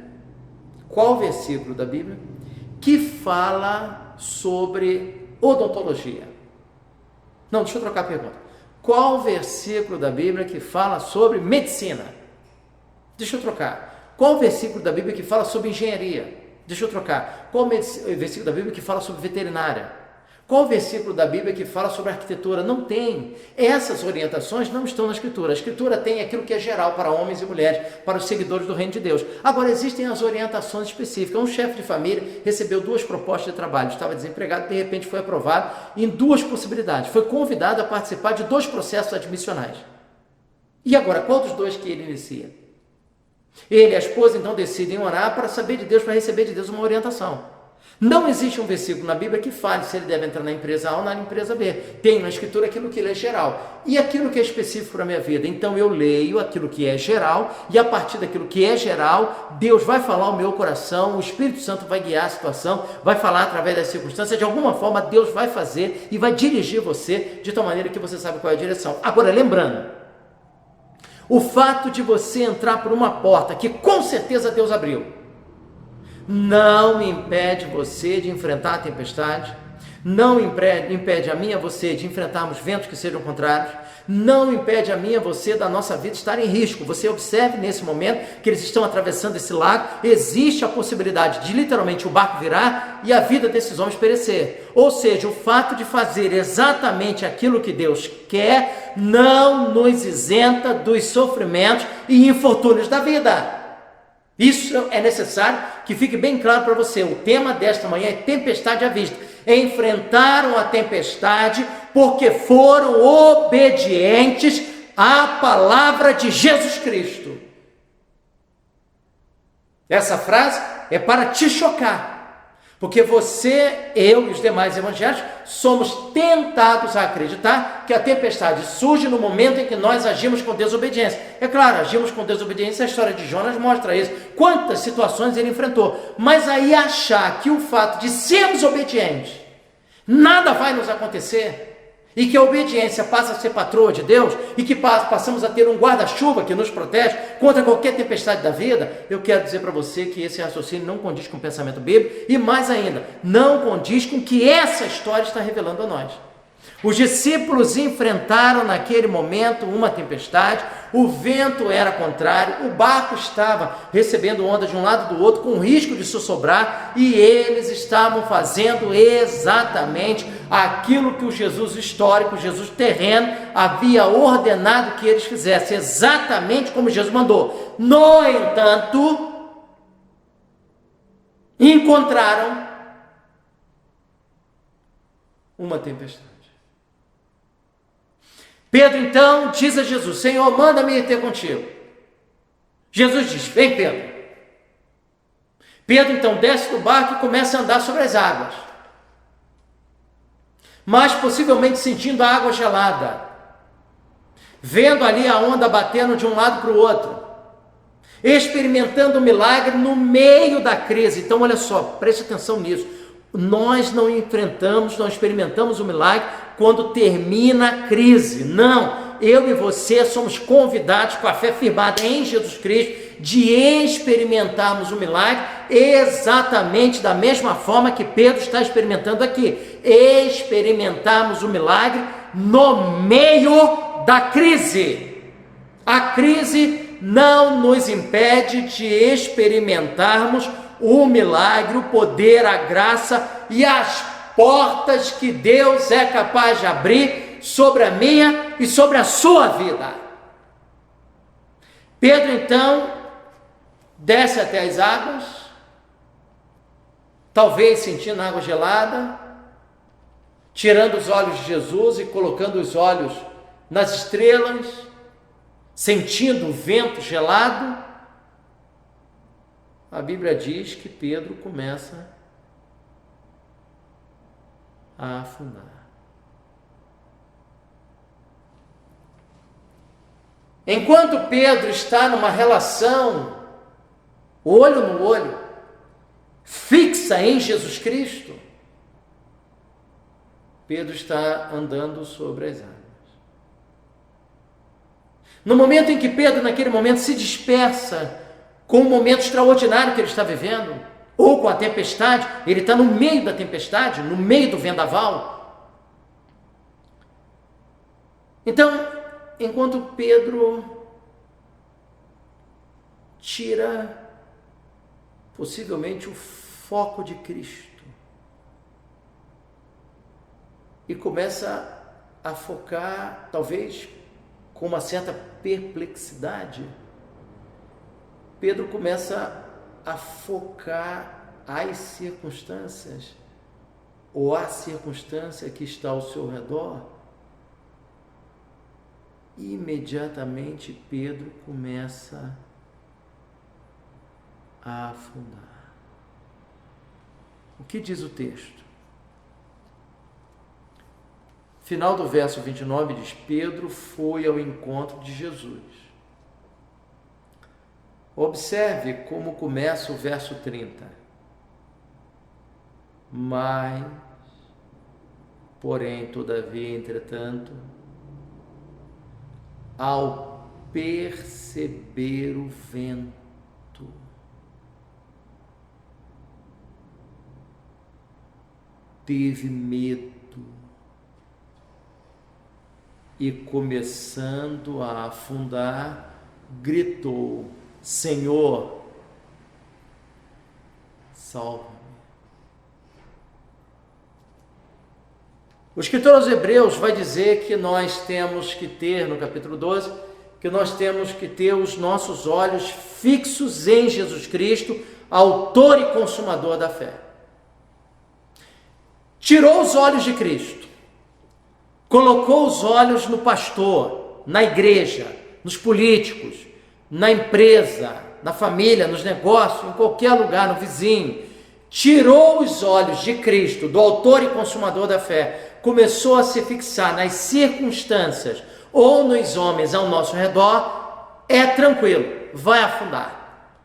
que fala sobre odontologia? Não, deixa eu trocar a pergunta. Qual versículo da Bíblia que fala sobre medicina? Deixa eu trocar. Qual versículo da Bíblia que fala sobre engenharia? Deixa eu trocar. Qual versículo da Bíblia que fala sobre veterinária? Qual versículo da Bíblia que fala sobre arquitetura? Não tem. Essas orientações não estão na Escritura. A Escritura tem aquilo que é geral para homens e mulheres, para os seguidores do reino de Deus. Agora, existem as orientações específicas. Um chefe de família recebeu 2 propostas de trabalho, estava desempregado, de repente foi aprovado em 2 possibilidades. Foi convidado a participar de 2 processos admissionais. E agora, qual dos 2 que ele inicia? Ele e a esposa, então, decidem orar para saber de Deus, para receber de Deus uma orientação. Não existe um versículo na Bíblia que fale se ele deve entrar na empresa A ou na empresa B. Tem na Escritura aquilo que é geral e aquilo que é específico para a minha vida. Então eu leio aquilo que é geral e a partir daquilo que é geral, Deus vai falar ao meu coração, o Espírito Santo vai guiar a situação, vai falar através das circunstâncias. De alguma forma Deus vai fazer e vai dirigir você de tal maneira que você sabe qual é a direção. Agora, lembrando, o fato de você entrar por uma porta que com certeza Deus abriu, não impede você de enfrentar a tempestade, não impede a mim e a você de enfrentarmos ventos que sejam contrários, não impede a mim e a você da nossa vida estar em risco. Você observe nesse momento que eles estão atravessando esse lago, existe a possibilidade de literalmente o barco virar e a vida desses homens perecer. Ou seja, o fato de fazer exatamente aquilo que Deus quer não nos isenta dos sofrimentos e infortúnios da vida. Isso é necessário que fique bem claro para você. O tema desta manhã é tempestade à vista. Enfrentaram a tempestade porque foram obedientes à palavra de Jesus Cristo. Essa frase é para te chocar. Porque você, eu e os demais evangélicos somos tentados a acreditar que a tempestade surge no momento em que nós agimos com desobediência. É claro, agimos com desobediência, a história de Jonas mostra isso. Quantas situações ele enfrentou. Mas aí achar que o fato de sermos obedientes, nada vai nos acontecer, e que a obediência passa a ser patroa de Deus, e que passamos a ter um guarda-chuva que nos protege contra qualquer tempestade da vida, eu quero dizer para você que esse raciocínio não condiz com o pensamento bíblico, e mais ainda, não condiz com o que essa história está revelando a nós. Os discípulos enfrentaram naquele momento uma tempestade, o vento era contrário, o barco estava recebendo onda de um lado do outro, com risco de sussobrar, e eles estavam fazendo exatamente aquilo que o Jesus histórico, o Jesus terreno, havia ordenado que eles fizessem, exatamente como Jesus mandou. No entanto, encontraram uma tempestade. Pedro então diz a Jesus: Senhor, manda-me ir ter contigo. Jesus diz: vem, Pedro. Pedro então desce do barco e começa a andar sobre as águas, mas possivelmente sentindo a água gelada, vendo ali a onda batendo de um lado para o outro, experimentando o milagre no meio da crise. Então olha só, preste atenção nisso. Nós não experimentamos o milagre quando termina a crise. Não, eu e você somos convidados, com a fé firmada em Jesus Cristo, de experimentarmos o milagre exatamente da mesma forma que Pedro está experimentando aqui. Experimentarmos o milagre no meio da crise. A crise não nos impede de experimentarmos o milagre, o poder, a graça e as portas que Deus é capaz de abrir sobre a minha e sobre a sua vida. Pedro então desce até as águas, talvez sentindo água gelada, tirando os olhos de Jesus e colocando os olhos nas estrelas, sentindo o vento gelado. A Bíblia diz que Pedro começa a afundar. Enquanto Pedro está numa relação, olho no olho, fixa em Jesus Cristo, Pedro está andando sobre as águas. No momento em que Pedro, naquele momento, se dispersa com o momento extraordinário que ele está vivendo, ou com a tempestade, ele está no meio da tempestade, no meio do vendaval. Então, enquanto Pedro tira possivelmente o foco de Cristo e começa a focar, talvez com uma certa perplexidade, Pedro começa a focar as circunstâncias, ou a circunstância que está ao seu redor. Imediatamente Pedro começa a afundar. O que diz o texto? Final do verso 29 diz: Pedro foi ao encontro de Jesus. Observe como começa o verso 30. Mas, porém, todavia, entretanto, ao perceber o vento, teve medo e, começando a afundar, gritou: Senhor, salva-me. O escritor aos Hebreus vai dizer que nós temos que ter, no capítulo 12, que nós temos que ter os nossos olhos fixos em Jesus Cristo, autor e consumador da fé. Tirou os olhos de Cristo, colocou os olhos no pastor, na igreja, nos políticos, na empresa, na família, nos negócios, em qualquer lugar, no vizinho. Tirou os olhos de Cristo, do autor e consumador da fé, começou a se fixar nas circunstâncias ou nos homens ao nosso redor, é tranquilo, vai afundar.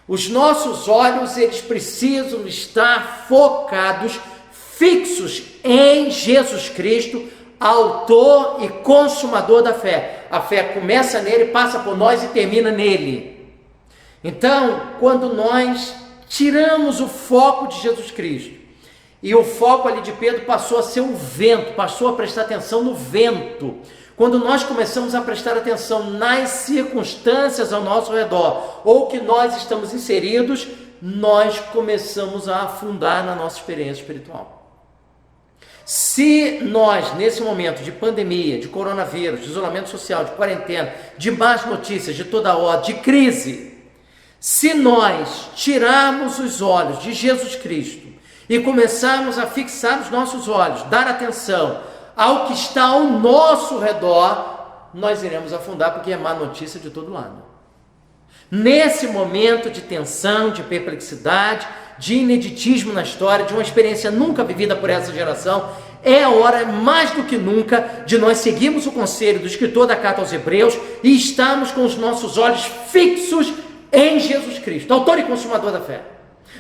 Os nossos olhos, eles precisam estar focados, fixos em Jesus Cristo, autor e consumador da fé. A fé começa nele, passa por nós e termina nele. Então, quando nós tiramos o foco de Jesus Cristo, e o foco ali de Pedro passou a ser o vento, passou a prestar atenção no vento. Quando nós começamos a prestar atenção nas circunstâncias ao nosso redor, ou que nós estamos inseridos, nós começamos a afundar na nossa experiência espiritual. Se nós, nesse momento de pandemia, de coronavírus, de isolamento social, de quarentena, de más notícias, de toda ordem, de crise, se nós tirarmos os olhos de Jesus Cristo e começarmos a fixar os nossos olhos, dar atenção ao que está ao nosso redor, nós iremos afundar, porque é má notícia de todo lado. Nesse momento de tensão, de perplexidade, de ineditismo na história, de uma experiência nunca vivida por essa geração, é a hora, mais do que nunca, de nós seguirmos o conselho do escritor da carta aos Hebreus e estarmos com os nossos olhos fixos em Jesus Cristo, autor e consumador da fé.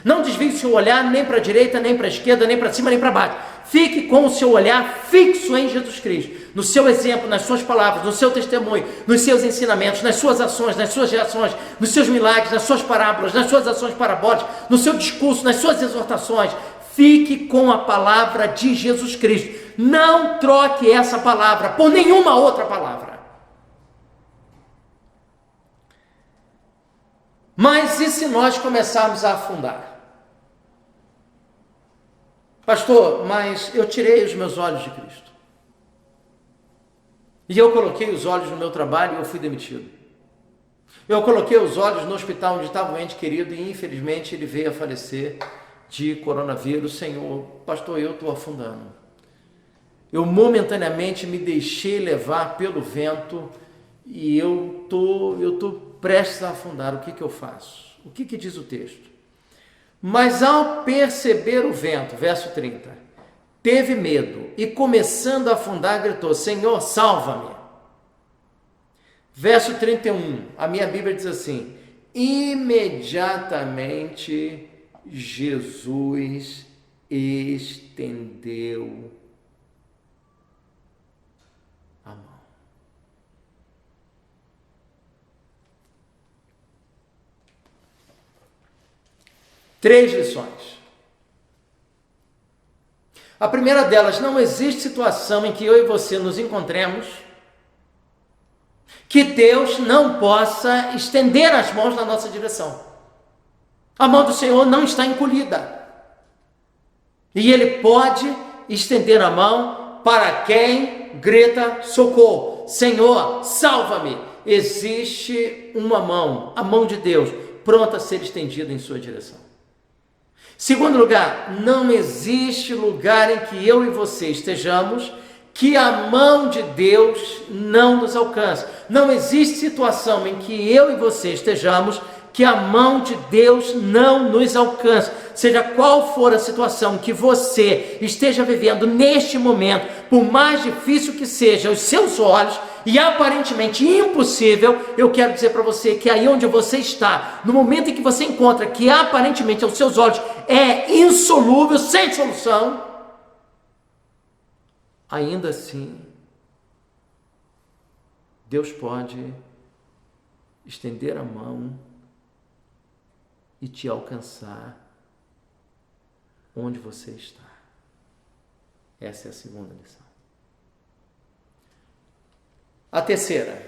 Não desvie o seu olhar nem para a direita, nem para a esquerda, nem para cima, nem para baixo. Fique com o seu olhar fixo em Jesus Cristo, no seu exemplo, nas suas palavras, no seu testemunho, nos seus ensinamentos, nas suas ações, nas suas reações, nos seus milagres, nas suas parábolas, nas suas ações parabólicas, no seu discurso, nas suas exortações. Fique com a palavra de Jesus Cristo. Não troque essa palavra por nenhuma outra palavra. Mas e se nós começarmos a afundar? Pastor, mas eu tirei os meus olhos de Cristo. E eu coloquei os olhos no meu trabalho e eu fui demitido. Eu coloquei os olhos no hospital onde estava um ente querido e infelizmente ele veio a falecer de coronavírus. Senhor, pastor, eu estou afundando. Eu momentaneamente me deixei levar pelo vento e eu estou prestes a afundar. O que eu faço? O que diz o texto? Mas ao perceber o vento, verso 30, teve medo e começando a afundar gritou, Senhor, salva-me. Verso 31, a minha Bíblia diz assim, imediatamente Jesus estendeu a mão. Três lições. A primeira delas, não existe situação em que eu e você nos encontremos que Deus não possa estender as mãos na nossa direção. A mão do Senhor não está encolhida. E Ele pode estender a mão para quem grita socorro. Senhor, salva-me. Existe uma mão, a mão de Deus, pronta a ser estendida em sua direção. Segundo lugar, não existe lugar em que eu e você estejamos que a mão de Deus não nos alcance. Não existe situação em que eu e você estejamos que a mão de Deus não nos alcance. Seja qual for a situação que você esteja vivendo neste momento, por mais difícil que seja aos seus olhos e aparentemente impossível, eu quero dizer para você que aí onde você está, no momento em que você encontra que aparentemente aos seus olhos é insolúvel, sem solução, ainda assim, Deus pode estender a mão e te alcançar onde você está. Essa é a segunda lição. A terceira.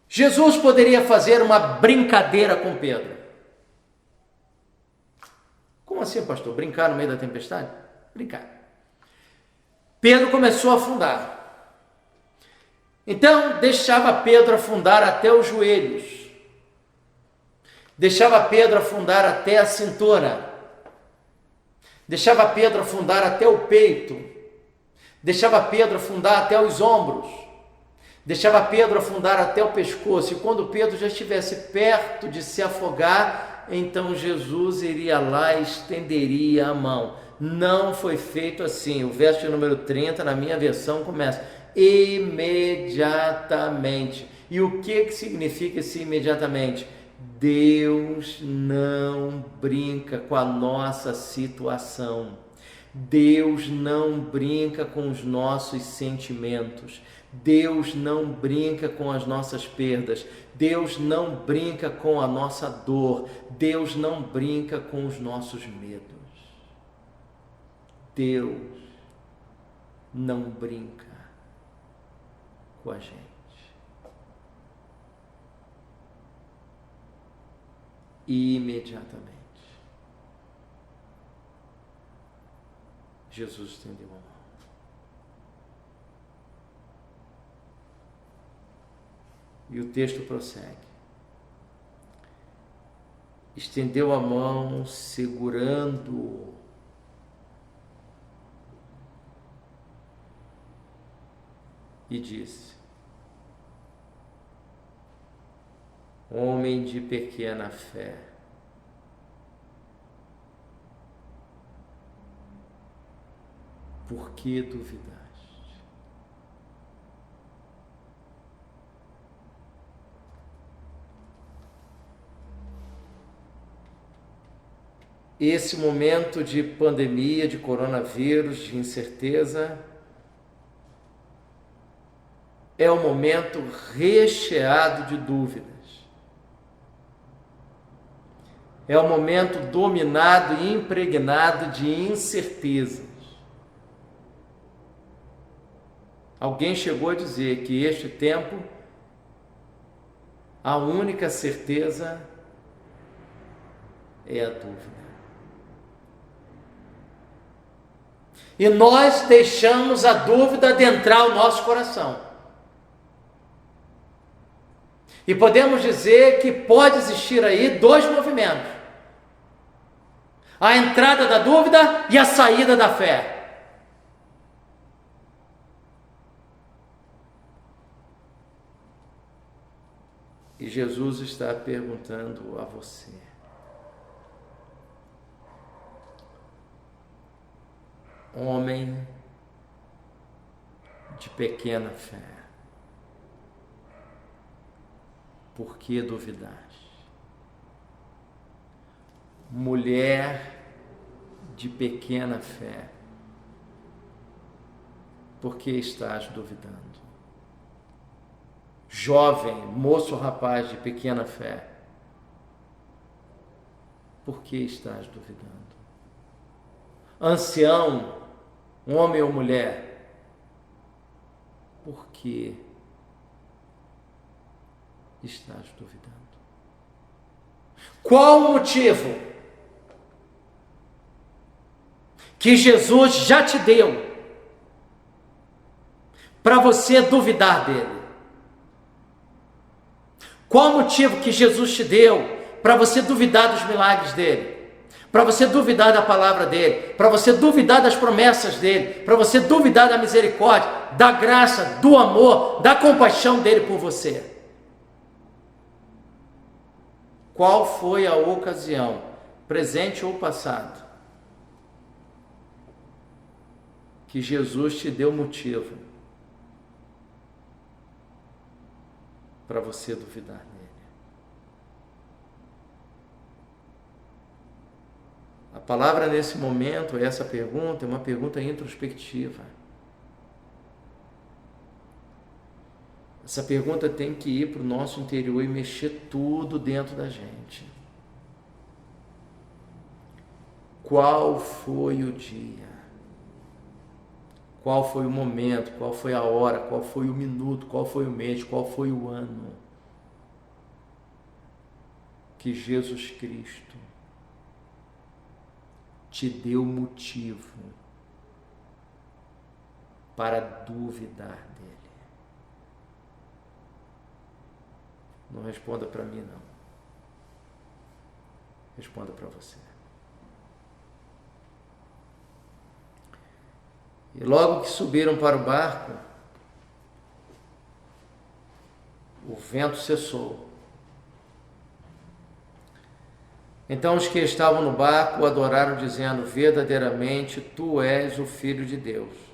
Jesus poderia fazer uma brincadeira com Pedro. Como assim, pastor? Brincar no meio da tempestade? Brincar. Pedro começou a afundar. Então, deixava Pedro afundar até os joelhos. Deixava Pedro afundar até a cintura. Deixava Pedro afundar até o peito. Deixava Pedro afundar até os ombros. Deixava Pedro afundar até o pescoço. E quando Pedro já estivesse perto de se afogar, então Jesus iria lá e estenderia a mão. Não foi feito assim. O verso de número 30, na minha versão, começa imediatamente. E o que significa esse imediatamente? Deus não brinca com a nossa situação. Deus não brinca com os nossos sentimentos. Deus não brinca com as nossas perdas. Deus não brinca com a nossa dor. Deus não brinca com os nossos medos. Deus não brinca com a gente. Imediatamente, Jesus estendeu a mão. E o texto prossegue. Estendeu a mão, segurando-o. E disse: homem de pequena fé, por que duvidaste? Esse momento de pandemia, de coronavírus, de incerteza, é um momento recheado de dúvidas. É um momento dominado e impregnado de incertezas. Alguém chegou a dizer que este tempo, a única certeza é a dúvida. E nós deixamos a dúvida adentrar o nosso coração. E podemos dizer que pode existir aí dois movimentos: a entrada da dúvida e a saída da fé. E Jesus está perguntando a você: homem de pequena fé, por que duvidaste? Mulher de pequena fé, por que estás duvidando? Jovem, moço, rapaz de pequena fé, por que estás duvidando? Ancião, homem ou mulher, por que estás duvidando? Qual o motivo que Jesus já te deu para você duvidar dele? Qual o motivo que Jesus te deu para você duvidar dos milagres dele? Para você duvidar da palavra dele? Para você duvidar das promessas dele? Para você duvidar da misericórdia, da graça, do amor, da compaixão dele por você? Qual foi a ocasião, presente ou passado, que Jesus te deu motivo para você duvidar dele? A palavra nesse momento, essa pergunta, é uma pergunta introspectiva. Essa pergunta tem que ir para o nosso interior e mexer tudo dentro da gente. Qual foi o dia? Qual foi o momento? Qual foi a hora? Qual foi o minuto? Qual foi o mês? Qual foi o ano que Jesus Cristo te deu motivo para duvidar dele? Não responda para mim, não. Responda para você. E logo que subiram para o barco, o vento cessou. Então os que estavam no barco o adoraram, dizendo: verdadeiramente tu és o Filho de Deus.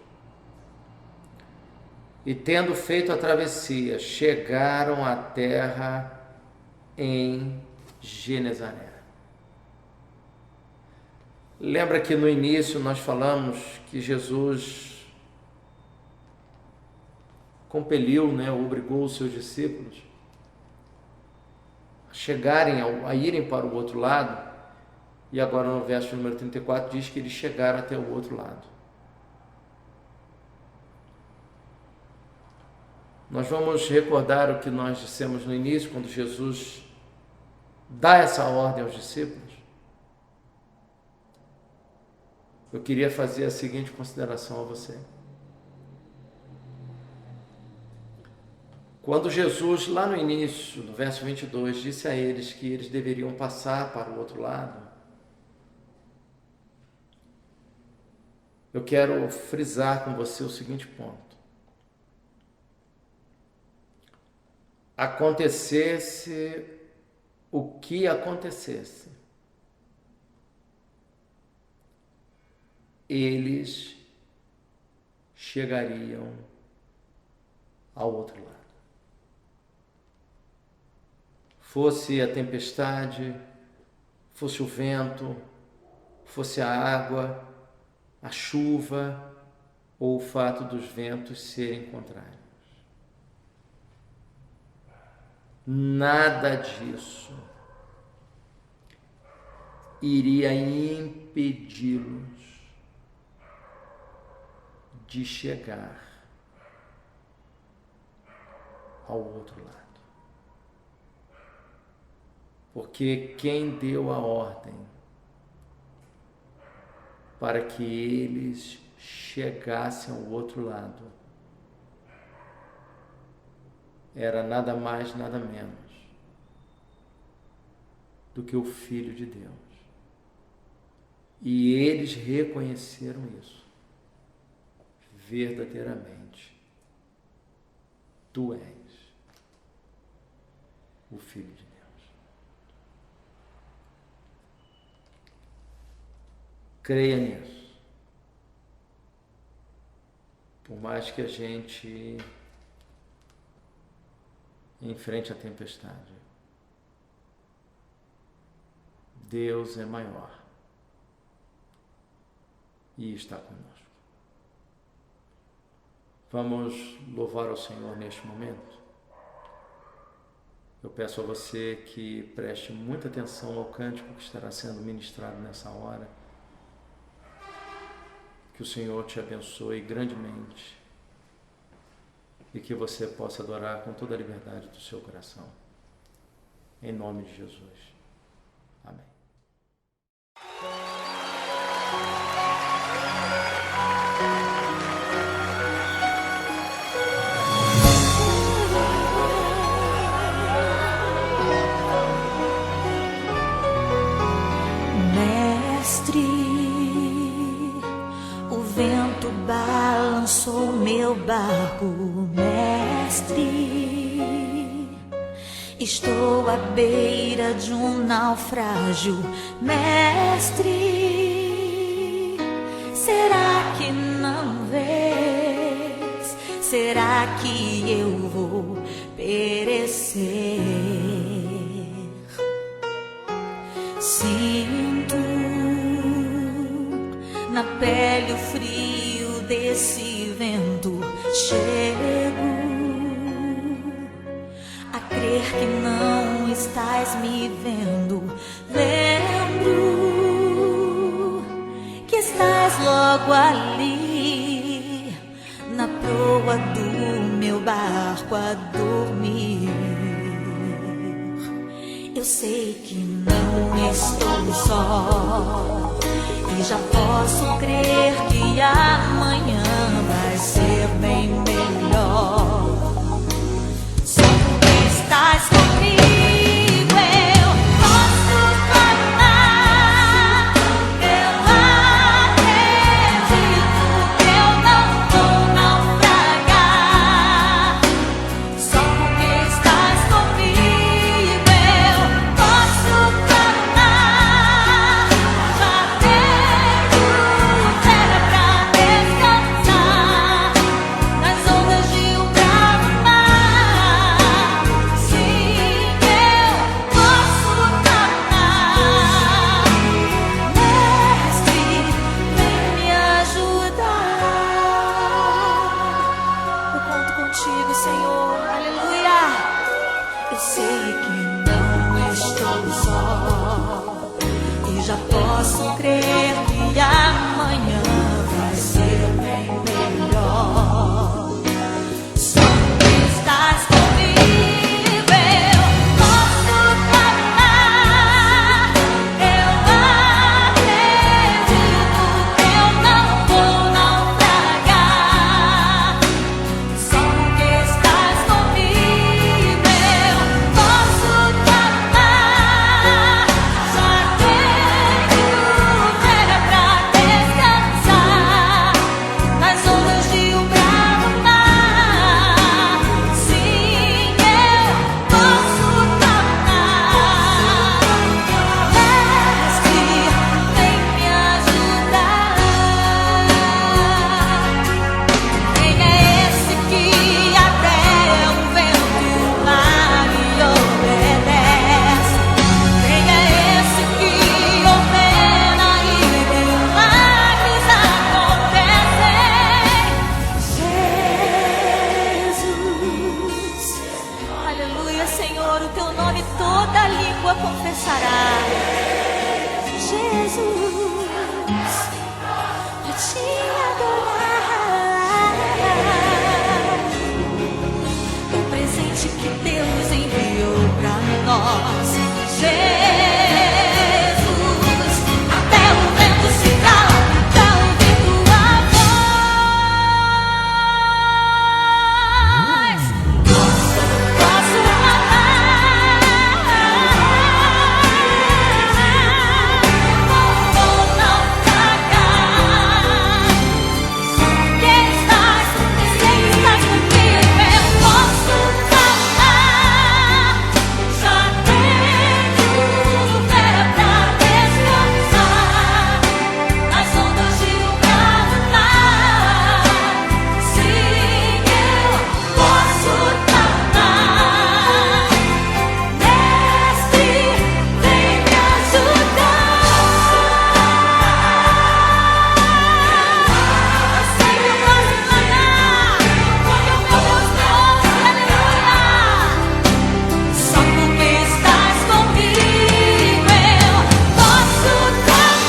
E tendo feito a travessia, chegaram à terra em Genezaré. Lembra que no início nós falamos que Jesus compeliu, obrigou os seus discípulos a chegarem, a irem para o outro lado, e agora no verso número 34 diz que eles chegaram até o outro lado. Nós vamos recordar o que nós dissemos no início, quando Jesus dá essa ordem aos discípulos. Eu queria fazer a seguinte consideração a você. Quando Jesus, lá no início, no verso 22, disse a eles que eles deveriam passar para o outro lado, eu quero frisar com você o seguinte ponto. Acontecesse o que acontecesse, eles chegariam ao outro lado. Fosse a tempestade, fosse o vento, fosse a água, a chuva ou o fato dos ventos serem contrários. Nada disso iria impedi-los de chegar ao outro lado. Porque quem deu a ordem para que eles chegassem ao outro lado era nada mais, nada menos do que o Filho de Deus. E eles reconheceram isso. Verdadeiramente, tu és o Filho de Deus. Creia nisso. Por mais que a gente enfrente a tempestade, Deus é maior e está conosco. Vamos louvar ao Senhor neste momento. Eu peço a você que preste muita atenção ao cântico que estará sendo ministrado nessa hora. Que o Senhor te abençoe grandemente e que você possa adorar com toda a liberdade do seu coração. Em nome de Jesus. Amém. Balançou meu barco, mestre. Estou à beira de um naufrágio, mestre. Será que não vês? Será que eu vou perecer? Sinto na pele o frio desse vento, chego a crer que não estás me vendo. Lembro que estás logo ali, na proa do meu barco a dormir. Eu sei que não estou só e já posso crer que amanhã vai ser bem melhor. Só porque estás comigo eu posso falar. Eu acredito que eu não vou naufragar. Só porque estás comigo eu posso falar. Já tenho terra pra descansar nas ondas de um posso crer que amanhã vai ser bem melhor. Só que estás comigo, eu posso caminhar. Eu acredito que eu não vou naufragar. Só que estás comigo, eu posso caminhar. Já tenho fé pra descansar nas ondas de um bravo mar. Sim, eu posso caminhar. Mestre, vem me ajudar. Quem é esse que até o vento e o mar lhe obedece? Quem é esse que ordena e milagres acontecem? Jesus, aleluia, Senhor, o teu nome toda língua confessará. Jesus, pra te adorar. O presente que Deus enviou pra nós. Jesus, até o vento se cala pra ouvir tua voz. Posso amar, não vou naufragar. Que estás comigo, eu posso falar. Já tenho fé pra descansar nas ondas de um bravo mar. Sim, eu posso clamar. Mestre, vem me ajudar. Eu sei que eu posso falar, porque o meu Deus trouxe, aleluia. Só porque estás comigo, eu posso clamar.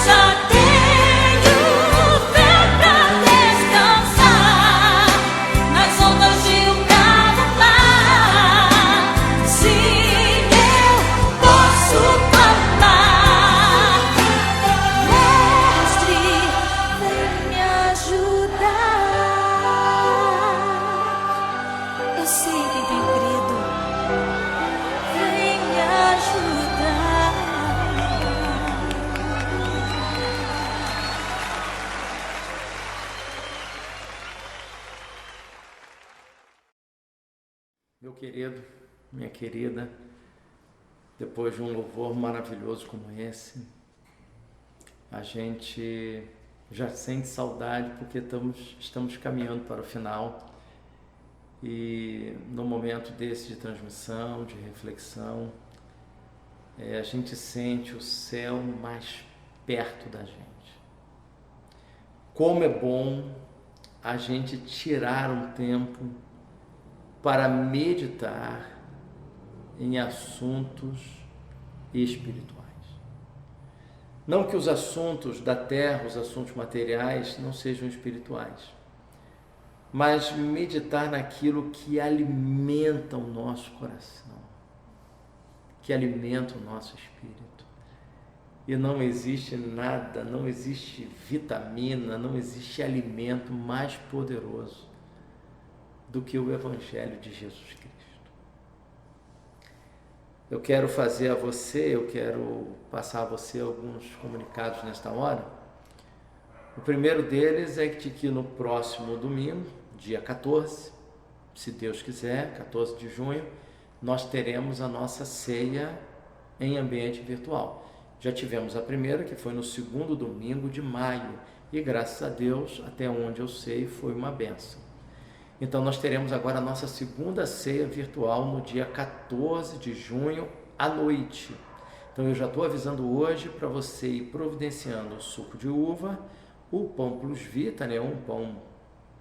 Já tenho fé pra descansar nas ondas de um bravo mar. Sim, eu posso clamar. Mestre, vem me ajudar. Eu sei quem tem crido. Vem me ajudar. Meu querido, minha querida, depois de um louvor maravilhoso como esse, a gente já sente saudade porque estamos caminhando para o final. E no momento desse de transmissão, de reflexão, a gente sente o céu mais perto da gente. Como é bom a gente tirar um tempo para meditar em assuntos espirituais. Não que os assuntos da terra, os assuntos materiais não sejam espirituais, mas meditar naquilo que alimenta o nosso coração, que alimenta o nosso espírito. E não existe nada, não existe vitamina, não existe alimento mais poderoso do que o Evangelho de Jesus Cristo. Eu quero passar a você alguns comunicados nesta hora. O primeiro deles é que no próximo domingo, dia 14, se Deus quiser, 14 de junho, nós teremos a nossa ceia em ambiente virtual. Já tivemos a primeira, que foi no segundo domingo de maio, e graças a Deus, até onde eu sei, foi uma bênção. Então nós teremos agora a nossa segunda ceia virtual no dia 14 de junho, à noite. Então eu já estou avisando hoje para você ir providenciando o suco de uva, o pão plus vita, um pão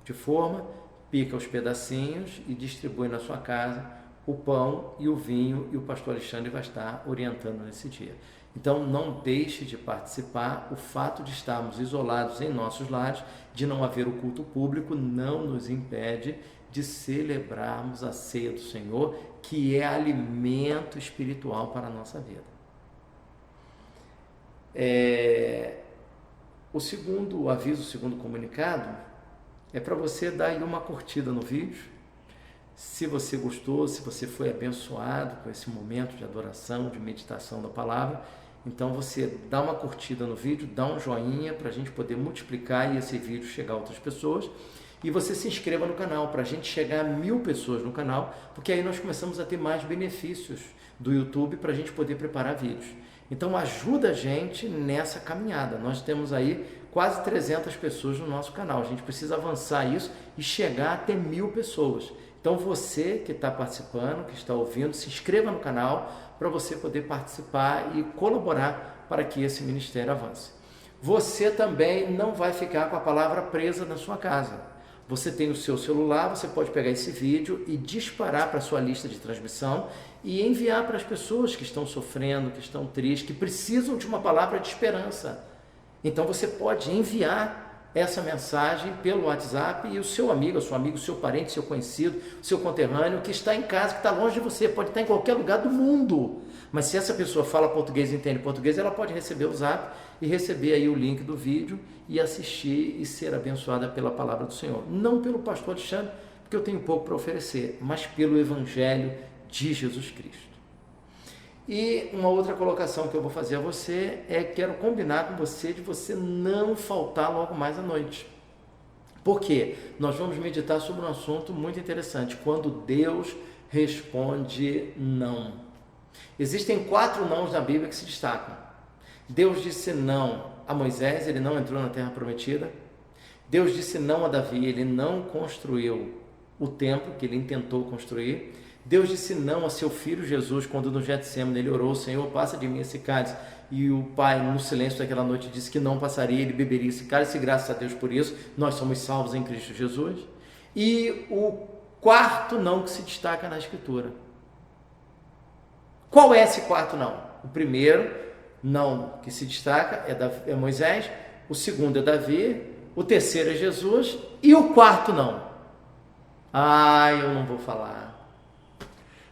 de forma, pica os pedacinhos e distribui na sua casa o pão e o vinho, e o pastor Alexandre vai estar orientando nesse dia. Então não deixe de participar. O fato de estarmos isolados em nossos lares, de não haver o culto público, não nos impede de celebrarmos a ceia do Senhor, que é alimento espiritual para a nossa vida. O segundo aviso, o segundo comunicado, é para você dar aí uma curtida no vídeo. Se você gostou, se você foi abençoado com esse momento de adoração, de meditação da palavra, então você dá uma curtida no vídeo, dá um joinha para a gente poder multiplicar e esse vídeo chegar a outras pessoas. E você se inscreva no canal, para a gente chegar a 1000 pessoas no canal, porque aí nós começamos a ter mais benefícios do YouTube para a gente poder preparar vídeos. Então ajuda a gente nessa caminhada. Nós temos aí quase 300 pessoas no nosso canal. A gente precisa avançar isso e chegar até 1000 pessoas. Então você que está participando, que está ouvindo, se inscreva no canal para você poder participar e colaborar para que esse ministério avance. Você também não vai ficar com a palavra presa na sua casa. Você tem o seu celular, você pode pegar esse vídeo e disparar para a sua lista de transmissão e enviar para as pessoas que estão sofrendo, que estão tristes, que precisam de uma palavra de esperança. Então você pode enviar essa mensagem pelo WhatsApp e o seu amigo, a sua amiga, o seu parente, seu conhecido, o seu conterrâneo que está em casa, que está longe de você, pode estar em qualquer lugar do mundo. Mas se essa pessoa fala português e entende português, ela pode receber o zap e receber aí o link do vídeo e assistir e ser abençoada pela palavra do Senhor. Não pelo pastor Alexandre, porque eu tenho pouco para oferecer, mas pelo Evangelho de Jesus Cristo. E uma outra colocação que eu vou fazer a você é que quero combinar com você de você não faltar logo mais à noite. Por quê? Nós vamos meditar sobre um assunto muito interessante, quando Deus responde não. Existem 4 nãos na Bíblia que se destacam. Deus disse não a Moisés, ele não entrou na terra prometida. Deus disse não a Davi, ele não construiu o templo que ele intentou construir. Deus disse não a seu filho Jesus, quando no Getsêmani ele orou, Senhor, passa de mim esse cálice. E o pai, no silêncio daquela noite, disse que não passaria, ele beberia esse cálice, e graças a Deus por isso, nós somos salvos em Cristo Jesus. E o 4º não que se destaca na Escritura. Qual é esse 4º não? O primeiro não que se destaca é Moisés, o segundo é Davi, o terceiro é Jesus, e o 4º não. Eu não vou falar.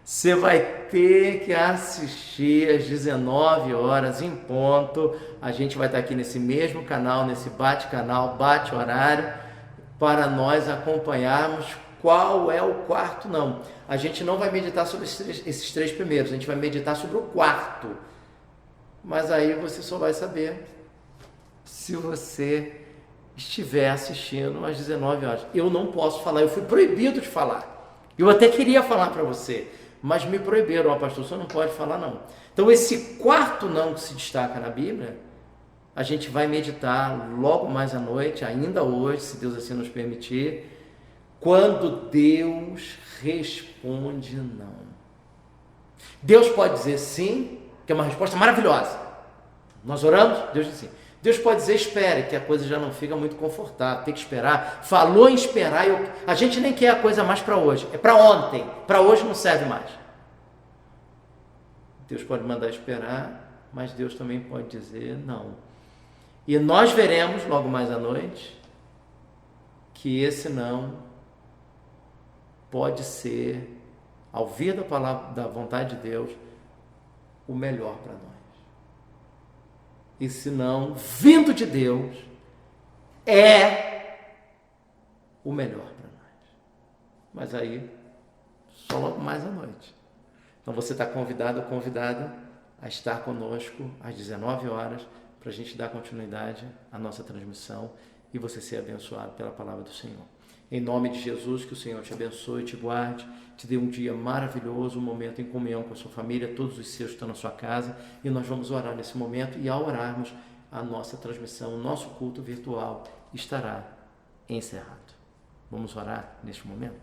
Você vai ter que assistir às 19 horas em ponto. A gente vai estar aqui nesse mesmo canal, nesse bate-canal, bate-horário, para nós acompanharmos qual é o 4º não. A gente não vai meditar sobre esses 3 primeiros, a gente vai meditar sobre o 4º. Mas aí você só vai saber se você estiver assistindo às 19 horas. Eu não posso falar, eu fui proibido de falar. Eu até queria falar para você, mas me proibiram, pastor, você não pode falar não. Então esse 4º não que se destaca na Bíblia, a gente vai meditar logo mais à noite, ainda hoje, se Deus assim nos permitir, quando Deus responde não. Deus pode dizer sim, que é uma resposta maravilhosa. Nós oramos, Deus diz sim. Deus pode dizer espere, que a coisa já não fica muito confortável, tem que esperar. Falou em esperar, a gente nem quer a coisa mais para hoje, é para ontem, para hoje não serve mais. Deus pode mandar esperar, mas Deus também pode dizer não. E nós veremos logo mais à noite que esse não pode ser, ao vir da palavra, da vontade de Deus, o melhor para nós. E se não, vindo de Deus, é o melhor para nós. Mas aí, só logo mais à noite. Então você está convidado ou convidada a estar conosco às 19 horas para a gente dar continuidade à nossa transmissão e você ser abençoado pela palavra do Senhor. Em nome de Jesus, que o Senhor te abençoe, te guarde, te dê um dia maravilhoso, um momento em comunhão com a sua família, todos os seus estão na sua casa, e nós vamos orar nesse momento, e ao orarmos, a nossa transmissão, o nosso culto virtual estará encerrado. Vamos orar neste momento?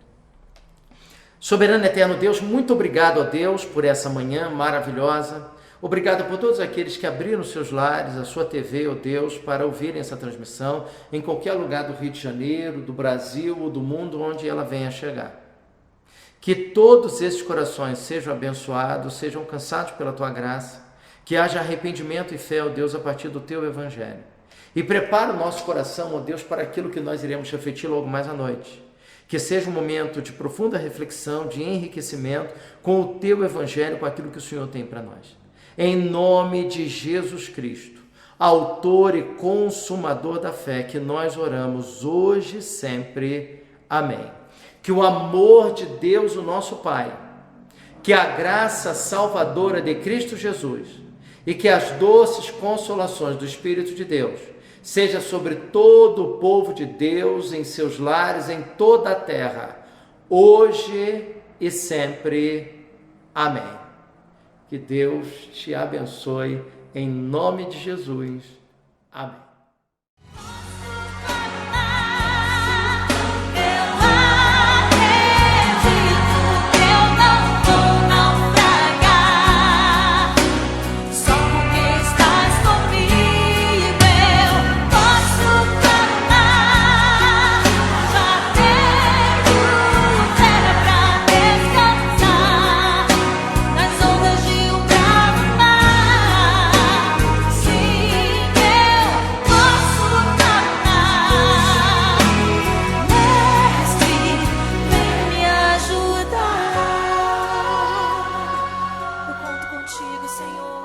Soberano e eterno Deus, muito obrigado a Deus por essa manhã maravilhosa. Obrigado por todos aqueles que abriram seus lares, a sua TV, ó Deus, para ouvirem essa transmissão em qualquer lugar do Rio de Janeiro, do Brasil ou do mundo onde ela venha chegar. Que todos esses corações sejam abençoados, sejam alcançados pela Tua graça, Que haja arrependimento e fé, ó Deus, a partir do Teu Evangelho. E prepara o nosso coração, ó Deus, para aquilo que nós iremos refletir logo mais à noite. Que seja um momento de profunda reflexão, de enriquecimento com o Teu Evangelho, com aquilo que o Senhor tem para nós. Em nome de Jesus Cristo, autor e consumador da fé, que nós oramos hoje e sempre. Amém. Que o amor de Deus, o nosso Pai, que a graça salvadora de Cristo Jesus e que as doces consolações do Espírito de Deus seja sobre todo o povo de Deus, em seus lares, em toda a terra, hoje e sempre. Amém. Que Deus te abençoe, em nome de Jesus. Amém. Contigo, Senhor.